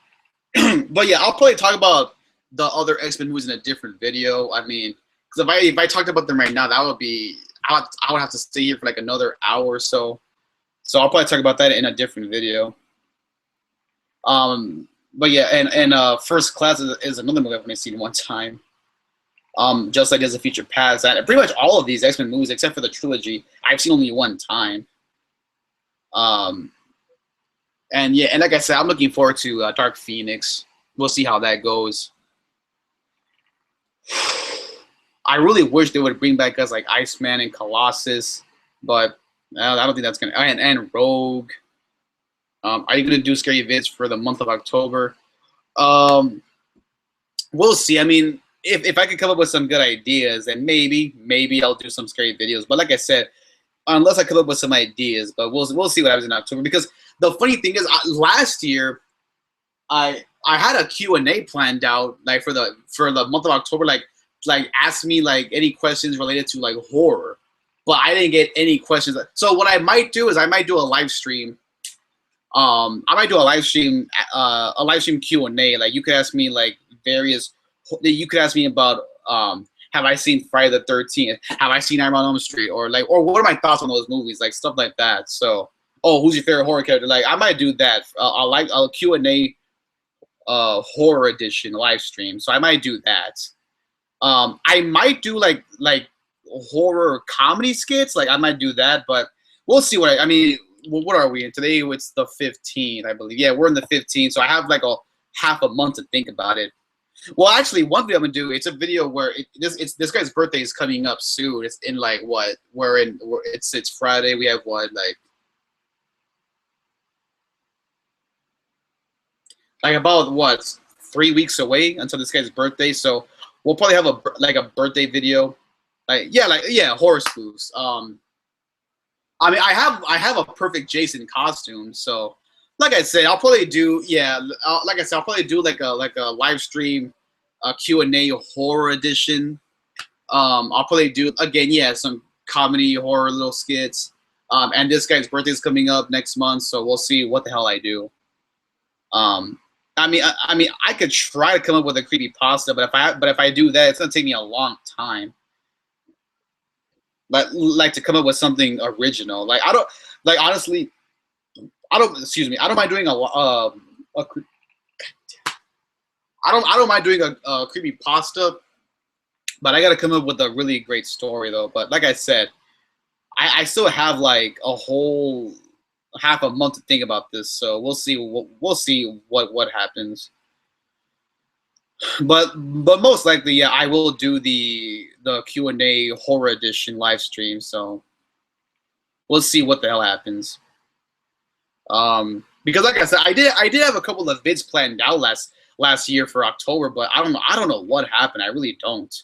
but yeah, I'll probably talk about the other X-Men movies in a different video. I mean, because if I talked about them right now, that would be I would have to stay here for like another hour or so. So I'll probably talk about that in a different video. But yeah, and First Class is another movie I've only seen one time. Just like Days of Future Past, and pretty much all of these X-Men movies, except for the trilogy, I've seen only one time. And yeah, and like I said, I'm looking forward to Dark Phoenix. We'll see how that goes. I really wish they would bring back guys like Iceman and Colossus, but I don't think that's gonna. And Rogue. Are you gonna do scary vids for the month of October? We'll see. I mean, if I could come up with some good ideas, then maybe I'll do some scary videos. But like I said, unless I come up with some ideas, but we'll see what happens in October. Because the funny thing is, last year, I had a Q&A planned out like for the month of October, like ask me like any questions related to like horror, but I didn't get any questions. So what I might do is I might do a live stream. I might do a live stream Q&A. Like you could ask me like various. You could ask me about have I seen Friday the 13th? Have I seen Nightmare on Elm Street? Or what are my thoughts on those movies? Like stuff like that. So, who's your favorite horror character? Like I might do that. I'll Q&A horror edition live stream. So I might do that. I might do like horror comedy skits. Like I might do that, but we'll see I mean, what are we in today? It's the 15th, I believe. Yeah, we're in the 15th. So I have like a half a month to think about it. Well, actually, one thing I'm gonna do. It's a video where this guy's birthday is coming up soon. It's in like what? It's Friday. We have what like about what 3 weeks away until this guy's birthday. So we'll probably have a birthday video. Yeah, horror spoofs. I mean, I have a perfect Jason costume. So like I said, I'll probably do I'll probably do like a live stream, Q&A horror edition. I'll probably do again, some comedy horror little skits. And this guy's birthday is coming up next month, so we'll see what the hell I do. I mean, I could try to come up with a creepypasta, but if I do that, it's gonna take me a long time. Like to come up with something original. Like I don't like honestly. I don't mind doing I don't mind doing a creepypasta, but I gotta come up with a really great story though. But like I said, I still have like a whole half a month to think about this, so we'll see what happens. But most likely, yeah, I will do the Q&A horror edition live stream. So we'll see what the hell happens. Because like I said, I did have a couple of vids planned out last year for October, but I don't know what happened. I really don't.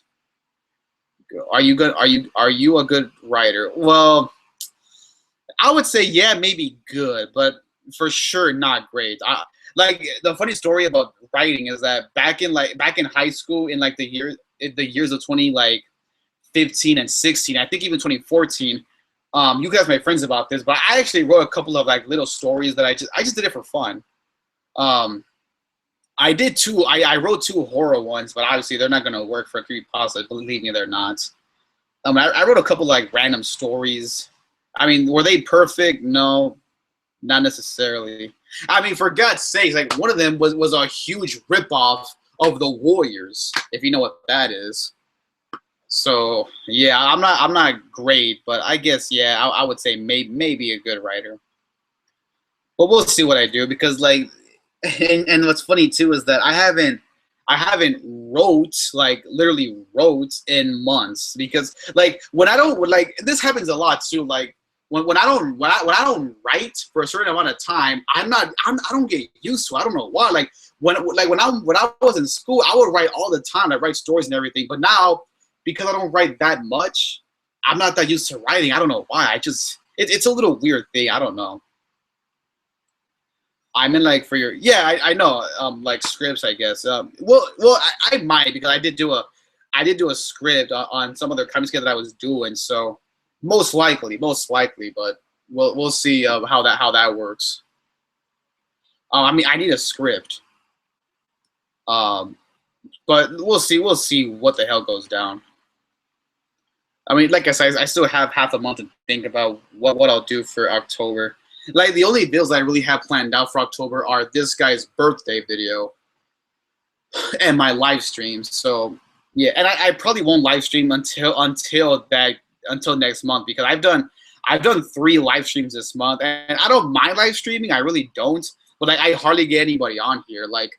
Are you good? Are you a good writer? Well, I would say yeah, maybe good, but for sure not great. Like the funny story about writing is that back in high school in like the years of 15 and 16, I think even 2014. You guys my friends about this, but I actually wrote a couple of like little stories that I just did it for fun. Um, I wrote two horror ones, but obviously they're not gonna work for a creepypasta. Believe me, they're not. I wrote a couple like random stories. I mean, were they perfect? No, not necessarily. I mean, for God's sakes, like one of them was a huge ripoff of the Warriors, if you know what that is. So yeah, I'm not great, but I guess yeah, I would say maybe a good writer. But we'll see what I do because like, and what's funny too is that I haven't wrote like literally wrote in months because like when I don't like this happens a lot too like when I don't write for a certain amount of time I don't get used to it. I don't know why like when I was in school I would write all the time. I write stories and everything, but now because I don't write that much I'm not that used to writing. I don't know why. It's a little weird thing. I don't know. I mean, like for your yeah, I know like scripts, I guess. I might because I did do a script on some other comics that I was doing, so most likely, but we'll see how that works. I mean, I need a script, um, but we'll see what the hell goes down. I mean, like I said, I still have half a month to think about what I'll do for October. Like the only videos I really have planned out for October are this guy's birthday video and my live streams. So yeah, and I probably won't live stream until next month because I've done 3 live streams this month and I don't mind live streaming. I really don't, but like I hardly get anybody on here. Like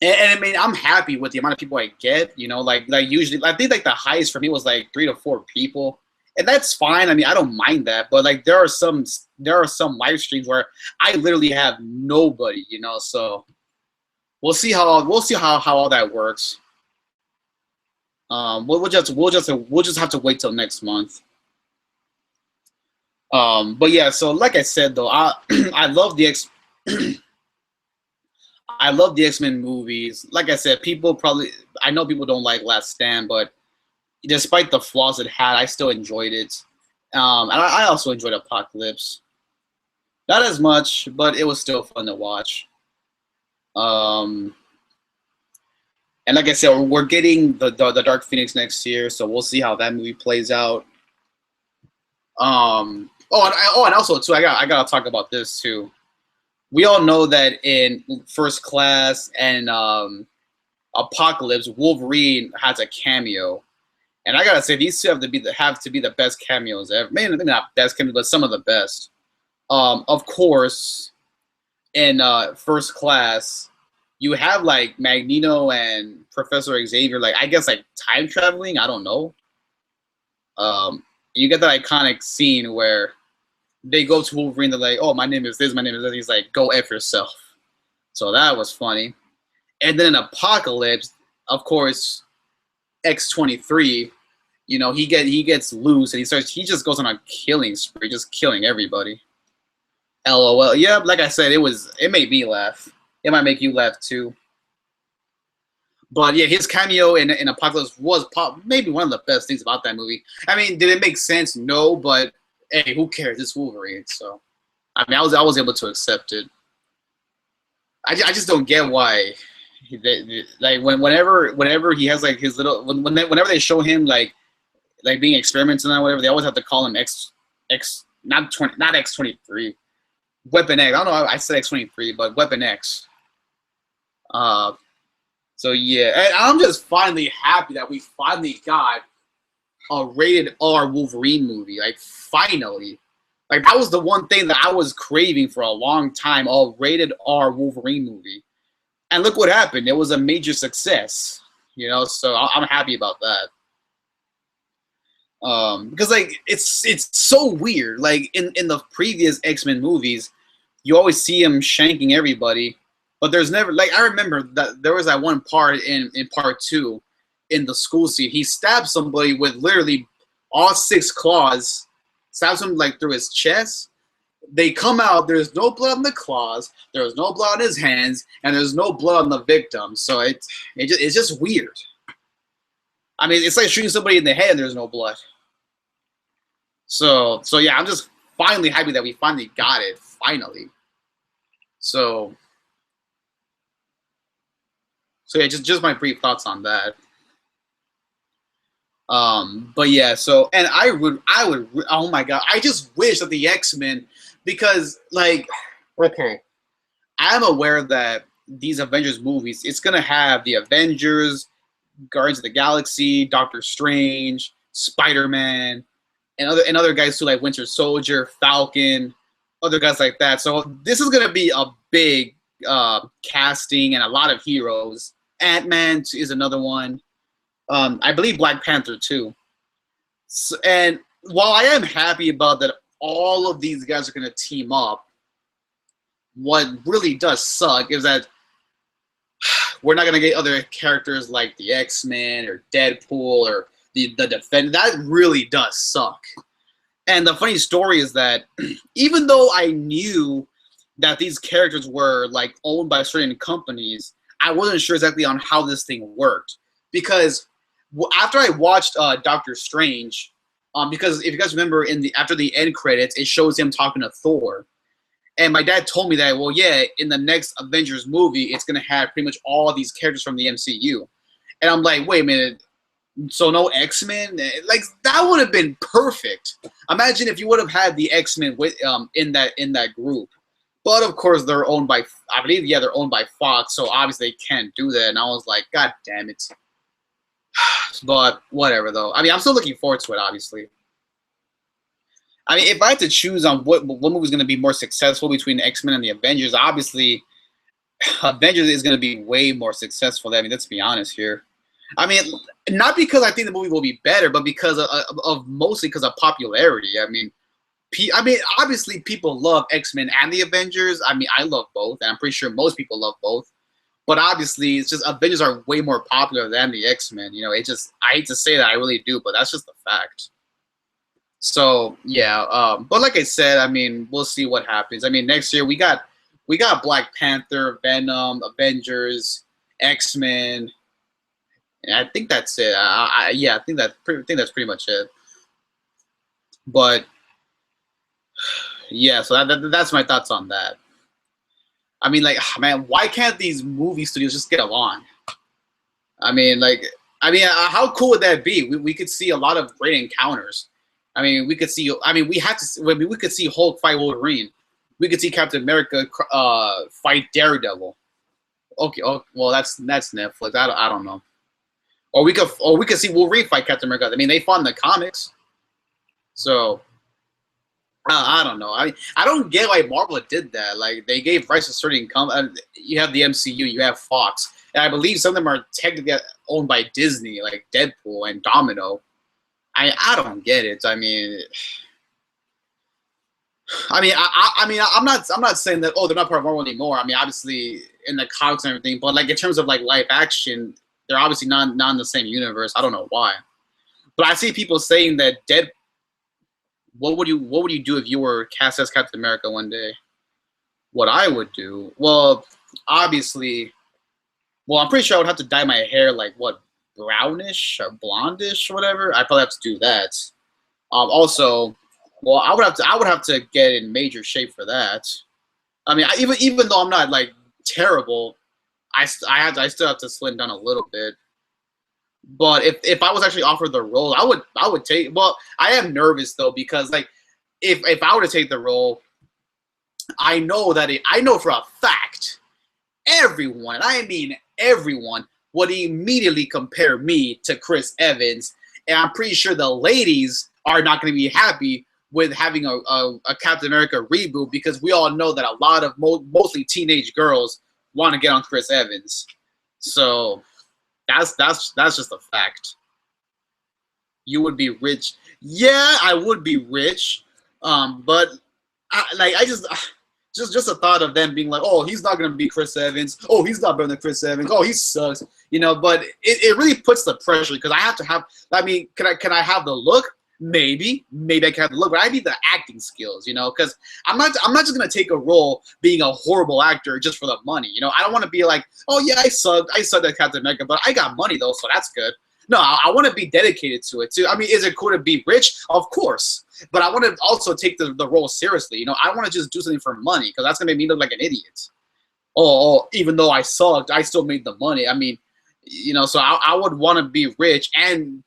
and I mean I'm happy with the amount of people I get. You know, like usually I think like the highest for me was like 3 to 4 people. And that's fine. I mean, I don't mind that. But like, there are some live streams where I literally have nobody, you know. So we'll see how all that works. We'll just have to wait till next month. But yeah. So like I said though, I love the I love the X-Men movies. Like I said, I know people don't like Last Stand, but despite the flaws it had, I still enjoyed it. And I also enjoyed Apocalypse. Not as much, but it was still fun to watch. Um, and like I said, we're getting the Dark Phoenix next year, so we'll see how that movie plays out. And also too, I gotta talk about this too. We all know that in First Class and Apocalypse, Wolverine has a cameo. And I gotta say, these two have to be the best cameos ever. Maybe not best cameos, but some of the best. Of course, in First Class, you have like Magneto and Professor Xavier, like I guess like time traveling. I don't know. You get that iconic scene where they go to Wolverine. They're like, "Oh, my name is this. My name is this." He's like, "Go F yourself." So that was funny. And then in Apocalypse, of course, X-23, you know, he gets loose and he just goes on a killing spree, just killing everybody. LOL. Yeah, like I said, it made me laugh. It might make you laugh too. But yeah, his cameo in Apocalypse was maybe one of the best things about that movie. I mean, did it make sense? No, but hey, who cares? It's Wolverine, so I mean, I was able to accept it. I just don't get why. Like whenever he has like his little whenever they show him like being experiments and that whatever, they always have to call him X not X-23, Weapon X. I don't know. I said X-23, but Weapon X. So yeah, and I'm just finally happy that we finally got a rated R Wolverine movie. Like finally, like that was the one thing that I was craving for a long time. A rated R Wolverine movie. And look what happened. It was a major success, you know. So I'm happy about that. Because like it's so weird. Like in the previous X-Men movies, you always see him shanking everybody, but there's never like I remember that there was that one part in part 2 in the school scene. He stabbed somebody with literally all 6 claws, stabs him like through his chest, they come out. There's no blood on the claws. There's no blood on his hands, and there's no blood on the victim. So it's just weird. I mean, it's like shooting somebody in the head and there's no blood. So yeah, I'm just finally happy that we finally got it. Finally. So yeah, just my brief thoughts on that. But yeah, so and I would oh my god, I just wish that the X-Men, because like, okay, I'm aware that these Avengers movies, it's gonna have the Avengers, Guardians of the Galaxy, Doctor Strange, Spider-Man, and other guys too, like Winter Soldier, Falcon, other guys like that. So this is gonna be a big casting and a lot of heroes. Ant-Man is another one. I believe Black Panther too. So, and while I am happy about that, all of these guys are going to team up, what really does suck is that we're not going to get other characters like the X-Men or Deadpool or the Defender. That really does suck. And the funny story is that even though I knew that these characters were like owned by certain companies, I wasn't sure exactly on how this thing worked. Because after I watched Doctor Strange, because if you guys remember, after the end credits, it shows him talking to Thor, and my dad told me that, well, yeah, in the next Avengers movie, it's gonna have pretty much all of these characters from the MCU, and I'm like, wait a minute, so no X-Men? Like that would have been perfect. Imagine if you would have had the X-Men with in that group, but of course they're owned by, I believe, yeah, they're owned by Fox, so obviously they can't do that, and I was like, god damn it. But whatever, though. I mean, I'm still looking forward to it, obviously. I mean, if I had to choose on what movie was going to be more successful between X-Men and the Avengers, obviously, Avengers is going to be way more successful. I mean, let's be honest here. I mean, not because I think the movie will be better, but because of mostly because of popularity. I mean, obviously, people love X-Men and the Avengers. I mean, I love both, and I'm pretty sure most people love both. But obviously, it's just Avengers are way more popular than the X-Men. You know, I hate to say that, I really do, but that's just the fact. So yeah, but like I said, I mean, we'll see what happens. I mean, next year we got Black Panther, Venom, Avengers, X-Men, and I think that's it. Yeah, I think that's pretty much it. But yeah, so that's my thoughts on that. I mean, like, man, why can't these movie studios just get along? I mean, how cool would that be? We could see a lot of great encounters. I mean, we could see. I mean, we could see Hulk fight Wolverine. We could see Captain America fight Daredevil. Okay, well, that's Netflix. I don't know. Or we could see Wolverine fight Captain America. I mean, they fought in the comics. So. I don't know. I don't get why Marvel did that. Like, they gave rights to certain you have the MCU, you have Fox, and I believe some of them are technically owned by Disney, like Deadpool and Domino. I don't get it. I mean, I'm not saying that, oh, they're not part of Marvel anymore. I mean, obviously in the comics and everything, but like in terms of like live action, they're obviously not in the same universe. I don't know why, but I see people saying that What would you do if you were cast as Captain America one day? What I would do? Well, obviously, I'm pretty sure I would have to dye my hair like what, brownish or blondish or whatever. I probably have to do that. Also, well, I would have to get in major shape for that. I mean, even though I'm not like terrible, I still have to slim down a little bit. But if I was actually offered the role, I would take. Well, I am nervous though, because like if I were to take the role, I know for a fact everyone, and I mean everyone, would immediately compare me to Chris Evans, and I'm pretty sure the ladies are not going to be happy with having a Captain America reboot, because we all know that a lot of mostly teenage girls want to get on Chris Evans. So. That's just a fact. You would be rich. Yeah, I would be rich. But I just a thought of them being like, oh, he's not gonna be Chris Evans. Oh, he's not better than Chris Evans. Oh, he sucks. You know, but it really puts the pressure, because I have to have. I mean, can I have the look? Maybe I can have the look, but I need the acting skills, you know, because I'm not just gonna take a role being a horrible actor just for the money, you know. I don't want to be like, oh yeah, I sucked at Captain America, but I got money though, so that's good. No, I want to be dedicated to it too. I mean, is it cool to be rich? Of course, but I want to also take the role seriously. You know, I want to just do something for money because that's gonna make me look like an idiot. Oh, even though I sucked, I still made the money. I mean, you know, so I would want to be rich and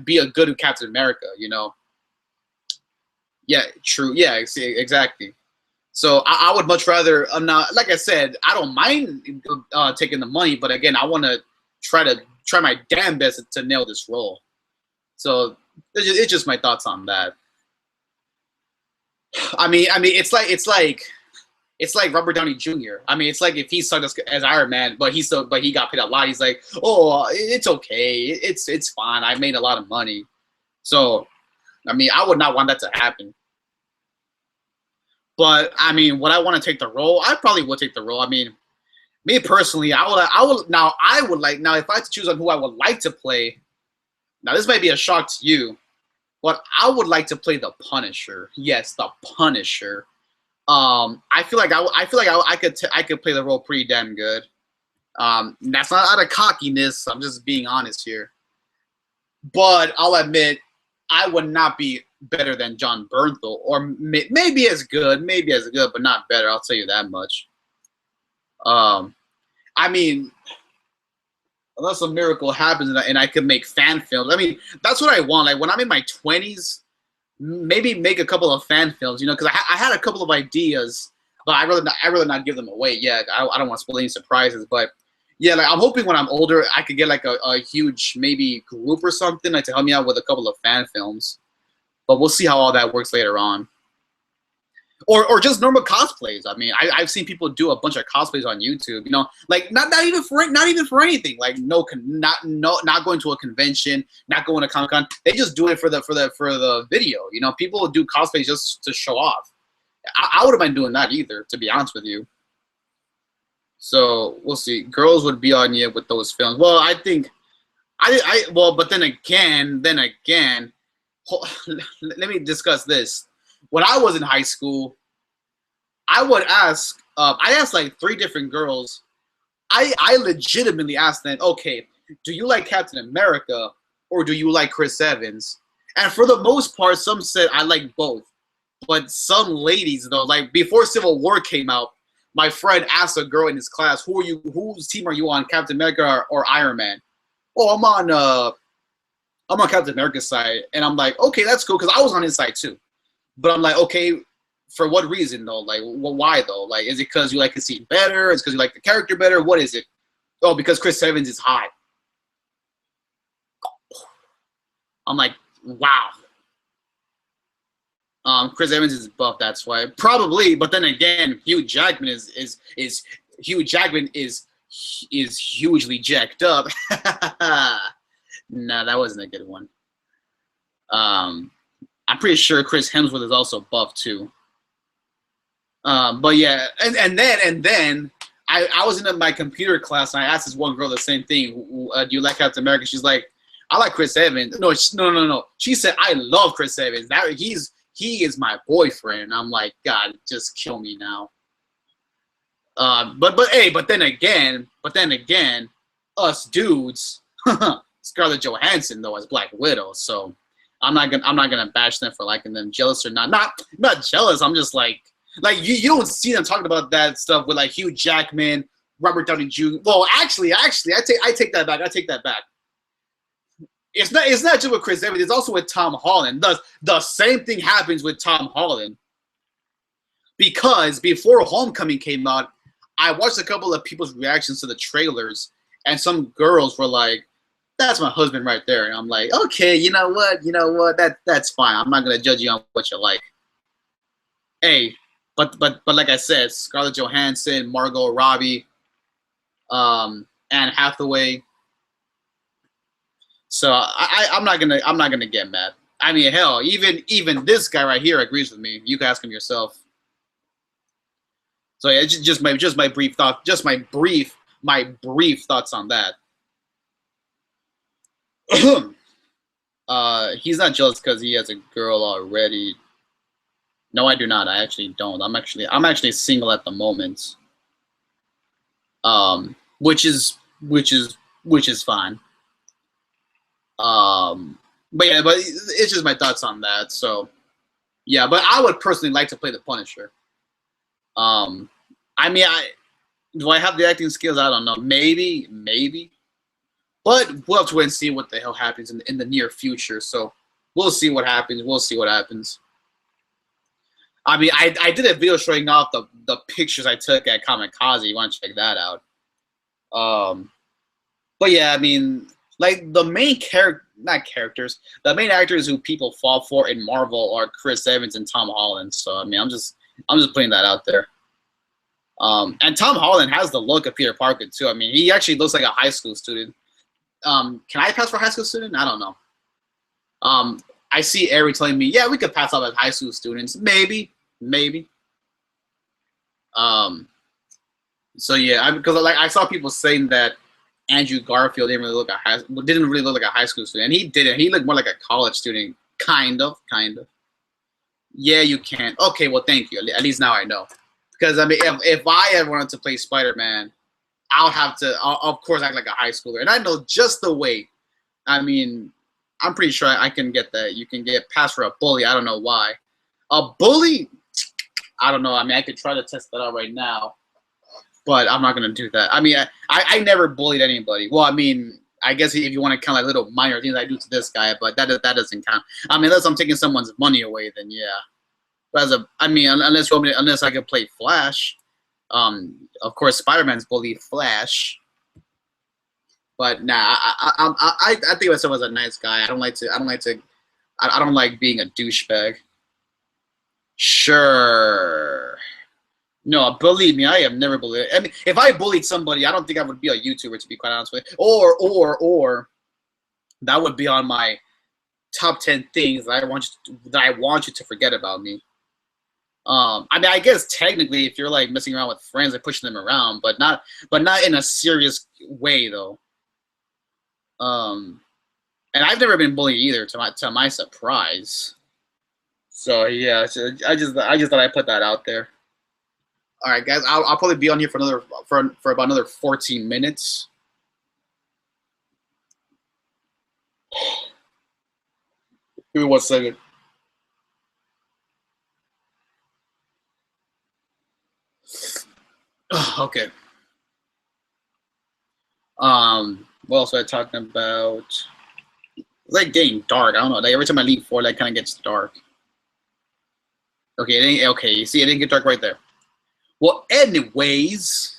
be a good Captain America, you know. Yeah, true. Yeah, exactly. So I would much rather. Not like I said, I don't mind taking the money, but again, I want to try my damn best to nail this role. So it's just my thoughts on that. I mean, it's like Robert Downey Jr. I mean, it's like if he sucked as Iron Man, but he got paid a lot. He's like, oh, it's okay, it's fine. I made a lot of money, so I mean, I would not want that to happen. But I mean, would I want to take the role? I probably would take the role. I mean, me personally, I would like now if I had to choose on who I would like to play. Now this might be a shock to you, but I would like to play the Punisher. Yes, the Punisher. I feel like I could play the role pretty damn good. That's not out of cockiness. I'm just being honest here. But I'll admit, I would not be better than John Bernthal, or maybe as good, but not better. I'll tell you that much. I mean, unless a miracle happens and I could make fan films. I mean, that's what I want. Like when I'm in my 20s, maybe make a couple of fan films, you know, because I had a couple of ideas, but I rather not give them away yet. I don't want to spoil any surprises, but yeah, like I'm hoping when I'm older, I could get like a huge maybe group or something like to help me out with a couple of fan films. But we'll see how all that works later on. Or just normal cosplays. I mean, I've seen people do a bunch of cosplays on YouTube. You know, like not even for anything. Like not going to a convention, not going to Comic-Con. They just do it for the video. You know, people do cosplays just to show off. I wouldn't mind doing that either, to be honest with you. So we'll see. Girls would be on you with those films. Well, I think well, but then again, let me discuss this. When I was in high school, I would ask. I asked like 3 different girls. I legitimately asked them, okay, do you like Captain America or do you like Chris Evans? And for the most part, some said I like both. But some ladies though, like before Civil War came out, my friend asked a girl in his class, whose team are you on, Captain America or Iron Man? Oh, I'm on Captain America's side. And I'm like, okay, that's cool, because I was on his side too. But I'm like, okay, for what reason though? Like, why though? Like, is it because you like the scene better? Is it because you like the character better? What is it? Oh, because Chris Evans is hot. I'm like, wow. Chris Evans is buff, that's why. Probably, but then again, Hugh Jackman is hugely jacked up. Nah, that wasn't a good one. I'm pretty sure Chris Hemsworth is also buff too. But yeah, and then I was in my computer class and I asked this one girl the same thing. Do you like Captain America? She's like, I like Chris Evans. No. She said, I love Chris Evans. He is my boyfriend. And I'm like, God, just kill me now. But then again, us dudes, Scarlett Johansson though as Black Widow. So I'm not gonna bash them for liking them. Jealous or not? Not jealous. I'm just like you don't see them talking about that stuff with like Hugh Jackman, Robert Downey Jr. Well, actually, I take that back. I take that back. It's not just with Chris Evans. It's also with Tom Holland. The same thing happens with Tom Holland. Because before Homecoming came out, I watched a couple of people's reactions to the trailers, and some girls were like, "That's my husband right there," and I'm like, "Okay, you know what? That's fine. I'm not gonna judge you on what you like." Hey, but like I said, Scarlett Johansson, Margot Robbie, Anne Hathaway. So I'm not gonna get mad. I mean, hell, even this guy right here agrees with me. You can ask him yourself. So yeah, just my brief thought, my brief thoughts on that. He's not jealous because he has a girl already. No, I do not. I actually don't. I'm actually single at the moment. Which is fine. But yeah, but it's just my thoughts on that. So yeah, but I would personally like to play the Punisher. I mean, do I have the acting skills? I don't know. Maybe. But we'll have to wait and see what the hell happens in the near future. So we'll see what happens. I mean, I did a video showing off the pictures I took at Kamikaze. You want to check that out? But yeah, I mean, like the main the main actors who people fall for in Marvel are Chris Evans and Tom Holland. So I mean, I'm just putting that out there. And Tom Holland has the look of Peter Parker too. I mean, he actually looks like a high school student. Can I pass for a high school student? I don't know. I see Ari telling me, yeah, we could pass off as high school students. Maybe. So yeah, because like I saw people saying that Andrew Garfield didn't really look like a high school student, and he didn't. He looked more like a college student, kind of. Yeah, you can. Okay, well, thank you. At least now I know. Because I mean, if I ever wanted to play Spider-Man, I'll of course act like a high schooler, and I know just the way. I mean, I'm pretty sure I can get that. You can get passed for a bully. I don't know why. A bully? I don't know. I mean, I could try to test that out right now, but I'm not gonna do that. I mean, I never bullied anybody. Well, I mean, I guess if you want to count like little minor things I do to this guy, but that doesn't count. I mean, unless I'm taking someone's money away, then yeah. But unless I can play Flash. Of course, Spider-Man's bully Flash. But nah, I think of myself as a nice guy. I don't like being a douchebag. Sure. No, believe me, I have never bullied. I mean, if I bullied somebody, I don't think I would be a YouTuber, to be quite honest with you. Or that would be on my top 10 things that I want you to forget about me. I mean, I guess technically, if you're like messing around with friends and pushing them around, but not in a serious way, though. And I've never been bullied either, to my surprise. So yeah, I just thought I'd put that out there. All right, guys, I'll probably be on here for about another 14 minutes. Give me 1 second. Okay. What else was I talking about? It's like getting dark. I don't know. Like every time I leave forward, like kind of gets dark. Okay, okay. You see, it didn't get dark right there. Well, anyways,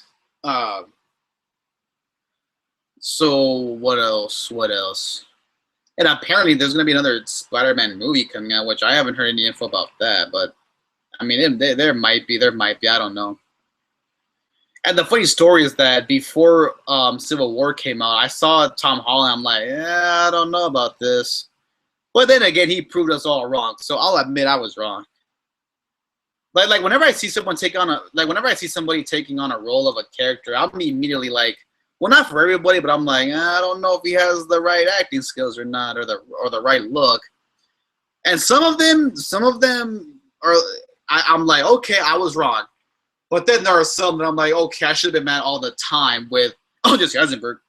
so what else? And apparently, there's gonna be another Spider-Man movie coming out, which I haven't heard any info about that. But I mean, there might be. I don't know. And the funny story is that before Civil War came out, I saw Tom Holland. I'm like, yeah, I don't know about this. But then again, he proved us all wrong. So I'll admit I was wrong. Like whenever I see someone whenever I see somebody taking on a role of a character, I'm immediately like, well, not for everybody, but I'm like, I don't know if he has the right acting skills or not, or the right look. And some of them are. I'm like, okay, I was wrong. But then there are some that I'm like, okay, I should have been mad all the time with Jesse Eisenberg.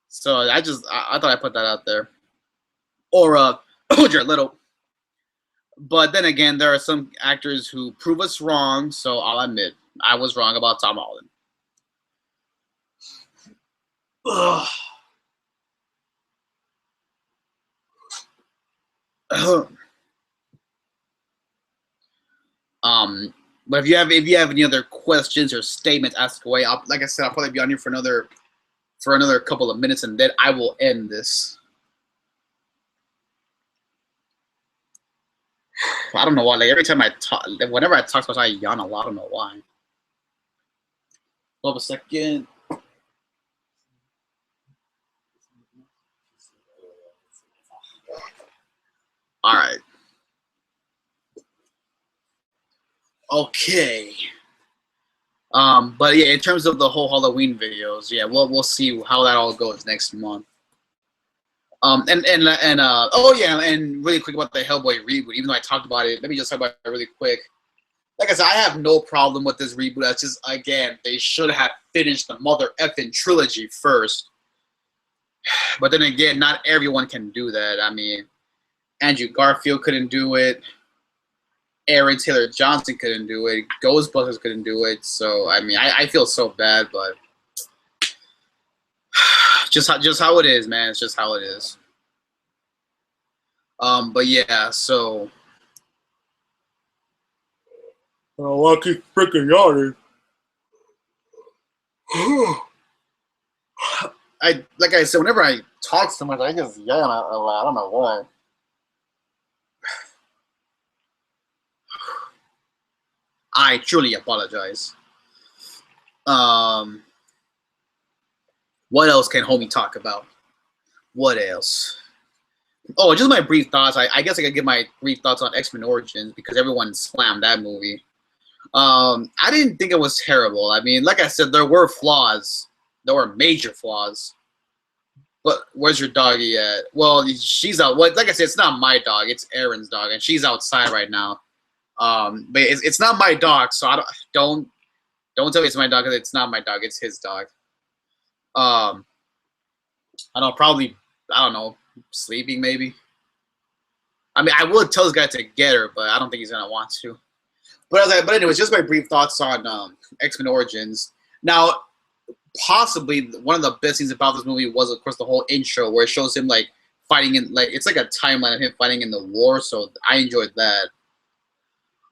So I thought I'd put that out there. Or Jared Leto. But then again, there are some actors who prove us wrong, so I'll admit I was wrong about Tom Holland. But if you have any other questions or statements, ask away. Like I said, I'll probably be on here for another couple of minutes, and then I will end this. I don't know why. Like every time I talk, whenever I talk, I yawn a lot. I don't know why. Hold up a second. All right. Okay. But yeah, in terms of the whole Halloween videos, yeah, we'll see how that all goes next month. Oh yeah, and really quick about the Hellboy reboot. Even though I talked about it, let me just talk about it really quick. Like I said, I have no problem with this reboot. That's just, again, they should have finished the mother effing trilogy first. But then again, not everyone can do that. I mean, Andrew Garfield couldn't do it. Aaron Taylor Johnson couldn't do it. Ghostbusters couldn't do it. So I mean, I feel so bad, but just how it is, man. It's just how it is. But yeah, so I keep freaking yawning. Like I said, whenever I talk so much, I just yawn a lot. I don't know why. I truly apologize. What else can homie talk about? What else? Oh, just my brief thoughts. I guess I could give my brief thoughts on X-Men Origins because everyone slammed that movie. I didn't think it was terrible. I mean, like I said, there were flaws. There were major flaws. But where's your doggy at? Well, she's out. Well, like I said, it's not my dog. It's Aaron's dog, and she's outside right now. But it's not my dog, so don't tell me it's my dog because it's not my dog. It's his dog. I don't know, sleeping maybe. I mean, I would tell this guy to get her, but I don't think he's gonna want to. But anyways, just my brief thoughts on X-Men Origins. Now, possibly one of the best things about this movie was, of course, the whole intro where it shows him like fighting in it's like a timeline of him fighting in the war. So I enjoyed that.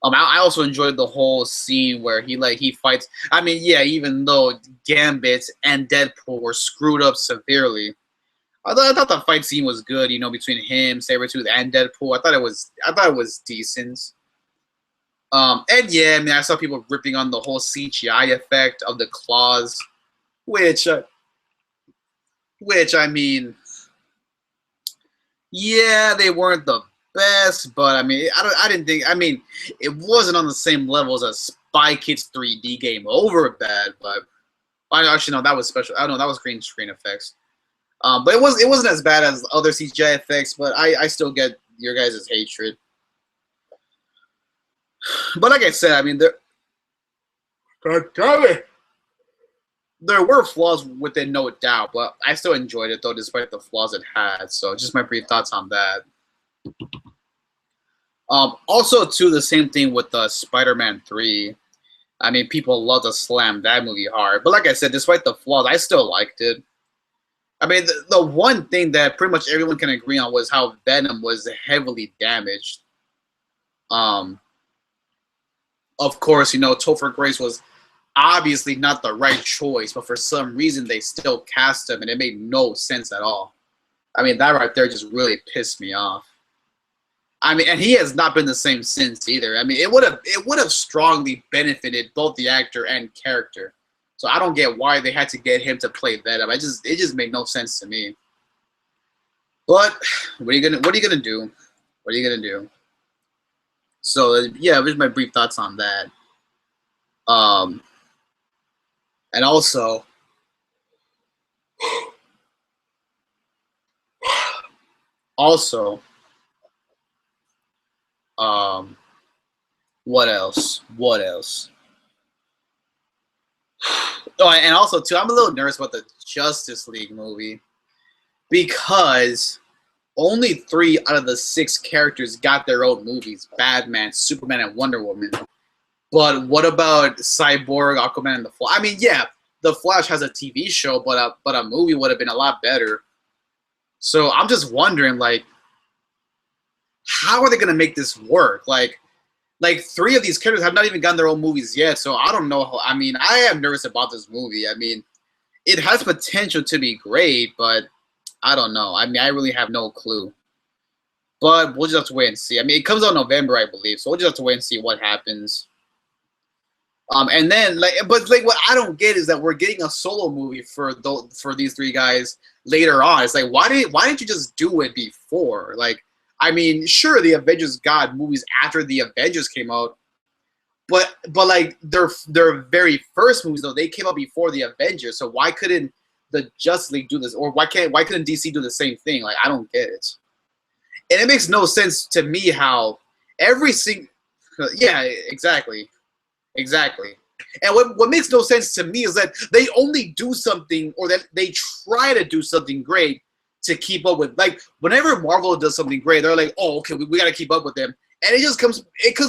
I also enjoyed the whole scene where he fights. I mean, yeah, even though Gambit and Deadpool were screwed up severely, I thought the fight scene was good. You know, between him, Sabretooth, and Deadpool, I thought it was decent. And yeah, I mean, I saw people ripping on the whole CGI effect of the claws, which I mean, yeah, they weren't the best, but I mean, I didn't think. I mean, it wasn't on the same level as a Spy Kids 3D Game Over bad, but actually no, that was special. I don't know, that was green screen effects. But it wasn't as bad as other CGI effects. But I still get your guys' hatred. But like I said, I mean, God damn it, there were flaws with it, no doubt. But I still enjoyed it though, despite the flaws it had. So just my brief thoughts on that. Also, too, the same thing with Spider-Man 3. I mean, people love to slam that movie hard. But like I said, despite the flaws, I still liked it. I mean, the one thing that pretty much everyone can agree on was how Venom was heavily damaged. Of course, you know, Topher Grace was obviously not the right choice, but for some reason they still cast him, and it made no sense at all. I mean, that right there just really pissed me off. I mean, and he has not been the same since either. I mean, it would have strongly benefited both the actor and character. So I don't get why they had to get him to play Venom. It just made no sense to me. But what are you gonna do? What are you gonna do? So yeah, here's my brief thoughts on that. And also, what else? What else? Oh, and also too, I'm a little nervous about the Justice League movie because only 3 out of the 6 characters got their own movies: Batman, Superman, and Wonder Woman. But what about Cyborg, Aquaman, and the Flash? I mean, yeah, the Flash has a TV show, but a movie would have been a lot better. So I'm just wondering, like, how are they gonna make this work? Like 3 of these characters have not even gotten their own movies yet, so I don't know. I mean, I am nervous about this movie. I mean, it has potential to be great, but I don't know. I mean, I really have no clue. But we'll just have to wait and see. I mean, it comes out in November, I believe, so we'll just have to wait and see what happens. And then, what I don't get is that we're getting a solo movie for these 3 guys later on. It's like, why didn't you just do it before? Like, I mean, sure, the Avengers got movies after the Avengers came out, but like their very first movies though, they came out before the Avengers. So why couldn't the Justice League do this, or why couldn't DC do the same thing? Like, I don't get it, and it makes no sense to me how every single yeah, exactly. Exactly. And what makes no sense to me is that they only do something, or that they try to do something great to keep up with. Like, whenever Marvel does something great, they're like, oh, okay, we got to keep up with them. And it comes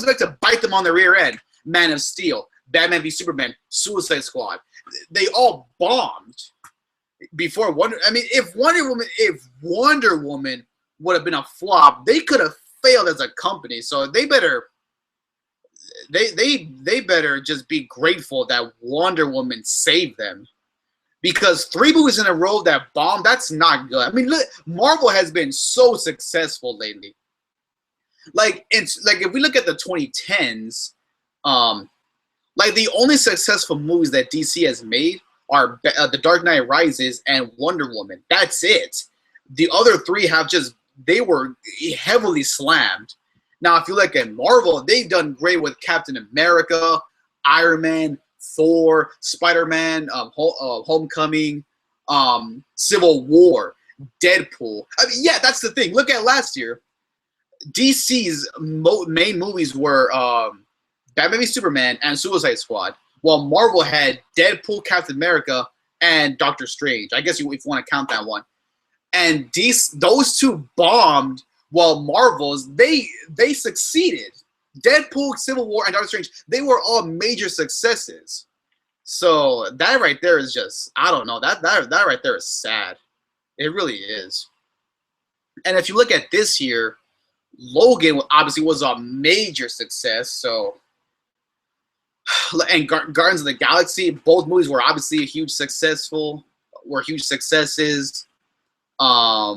back to bite them on the rear end. Man of Steel, Batman v Superman, Suicide Squad. They all bombed before Wonder. I mean, if Wonder Woman would have been a flop, they could have failed as a company. So they better better just be grateful that Wonder Woman saved them, because 3 movies in a row that bombed, that's not good. I mean, look, Marvel has been so successful lately. Like, it's like, if we look at the 2010s, like, the only successful movies that DC has made are The Dark Knight Rises and Wonder Woman. That's it. The other 3 they were heavily slammed. Now, if you look at Marvel, they've done great with Captain America, Iron Man, Thor, Spider-Man, Homecoming, Civil War, Deadpool. I mean, yeah, that's the thing. Look at last year. DC's main movies were Batman v Superman and Suicide Squad, while Marvel had Deadpool, Captain America, and Doctor Strange. I guess if you want to count that one. And those 2 bombed, while Marvel's, they succeeded. Deadpool, Civil War, and Doctor Strange, they were all major successes. So that right there is just, I don't know, that right there is sad. It really is. And if you look at this year, Logan obviously was a major success. So, and Guardians of the Galaxy, both movies were obviously huge successes. I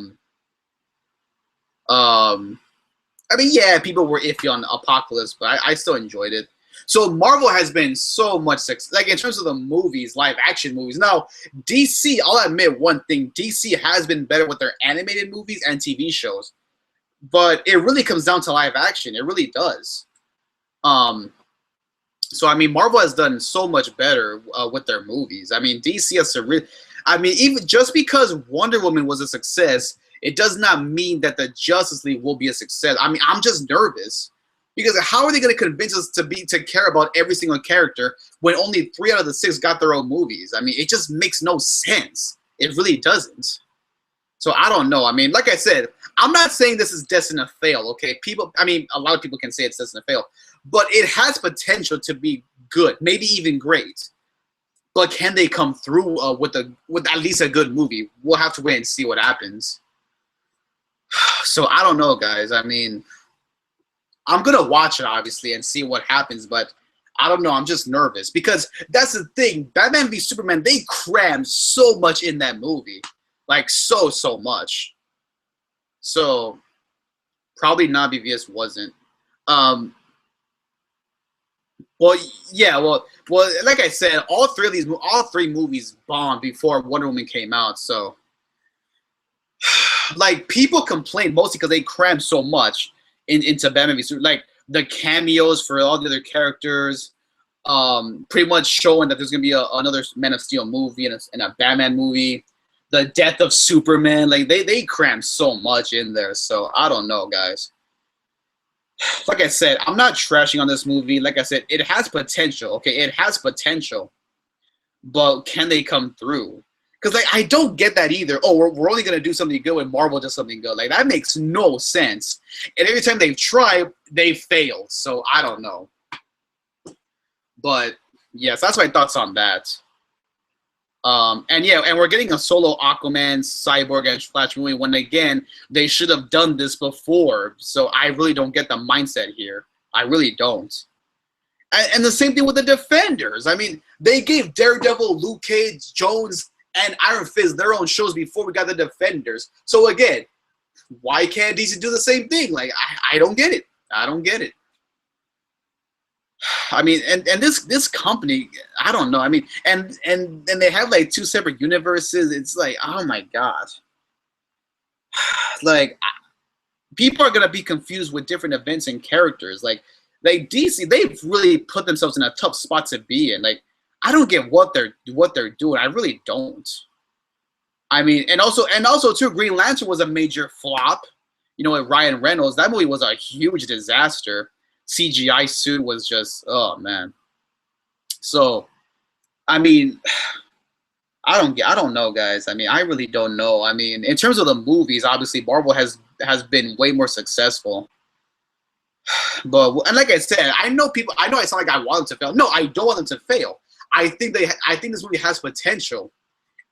mean, yeah, people were iffy on Apocalypse, but I still enjoyed it. So Marvel has been so much success, like, in terms of the movies, live action movies. Now, DC, I'll admit one thing, DC has been better with their animated movies and TV shows, but it really comes down to live action. It really does. So I mean, Marvel has done so much better with their movies. I mean, DC has to I mean, even just because Wonder Woman was a success, it does not mean that the Justice League will be a success. I mean, I'm just nervous, because how are they going to convince us to care about every single character when only 3 out of the 6 got their own movies? I mean, it just makes no sense. It really doesn't. So I don't know. I mean, like I said, I'm not saying this is destined to fail. Okay, a lot of people can say it's destined to fail, but it has potential to be good, maybe even great. But can they come through with at least a good movie? We'll have to wait and see what happens. So I don't know, guys. I mean, I'm going to watch it, obviously, and see what happens. But I don't know. I'm just nervous. Because that's the thing. Batman v Superman, they crammed so much in that movie. Like, so much. So, probably not BVS wasn't. Well, yeah, well, like I said, all 3 movies bombed before Wonder Woman came out. So, like, people complain mostly because they crammed so much into Batman v Superman. Like, the cameos for all the other characters, pretty much showing that there's gonna be another Man of Steel movie and a Batman movie. The death of Superman, like, they crammed so much in there. So I don't know, guys. Like I said, I'm not trashing on this movie. Like I said, it has potential. Okay, it has potential, but can they come through? Because, like, I don't get that either. Oh, we're only gonna do something good when Marvel does something good. Like, that makes no sense. And every time they've tried, they failed. So I don't know. But yes, that's my thoughts on that. And yeah, and we're getting a solo Aquaman, Cyborg, and Flash movie when, again, they should have done this before. So I really don't get the mindset here. I really don't. And the same thing with the Defenders. I mean, they gave Daredevil, Luke Cage, Jones, and Iron Fist their own shows before we got the Defenders. So again, why can't DC do the same thing? Like, I don't get it. I don't get it. I mean, and this company, I don't know. I mean, and they have like 2 separate universes. It's like, oh my god. Like, people are gonna be confused with different events and characters. Like DC, they've really put themselves in a tough spot to be in. Like, I don't get what they're doing. I really don't. I mean, and also too, Green Lantern was a major flop. You know, with Ryan Reynolds, that movie was a huge disaster. CGI suit was just, oh man. So, I mean, I don't know, guys. I mean, I really don't know. I mean, in terms of the movies, obviously Marvel has been way more successful. But and like I said, I know people. I know I sound like I want them to fail. No, I don't want them to fail. I think this movie has potential,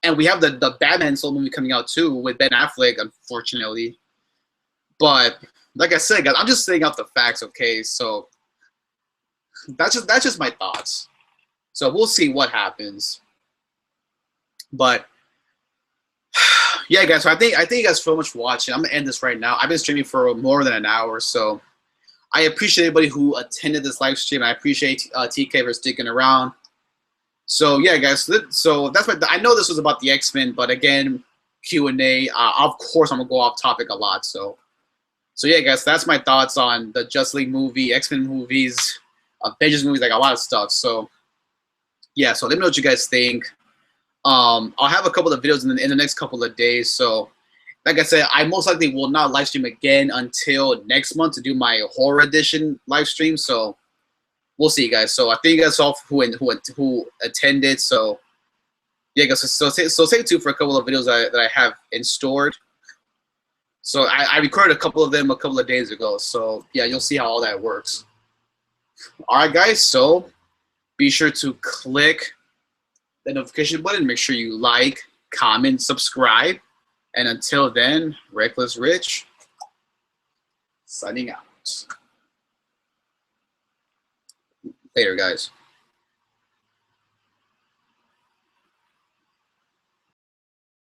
and we have the Batman solo movie coming out too with Ben Affleck, unfortunately. But like I said, guys, I'm just saying out the facts. Okay, so that's just my thoughts. So we'll see what happens. But yeah, guys. So I thank you guys so much for watching. I'm gonna end this right now. I've been streaming for more than an hour, so I appreciate everybody who attended this live stream. I appreciate TK for sticking around. So yeah, guys. So that's what I know. This was about the X-Men, but again, Q&A. Of course, I'm gonna go off topic a lot. So yeah, guys. That's my thoughts on the Justice League movie, X-Men movies, Avengers movies, like a lot of stuff. So yeah. So let me know what you guys think. I'll have a couple of videos in the next couple of days. So like I said, I most likely will not live stream again until next month to do my horror edition live stream. So we'll see, guys. So I thank you guys all who attended. So yeah, guys. So stay tuned for a couple of videos that I have in stored. So I recorded a couple of them a couple of days ago. So yeah, you'll see how all that works. All right, guys. So be sure to click the notification button. Make sure you like, comment, subscribe. And until then, Reckless Rich, signing out. Later, guys.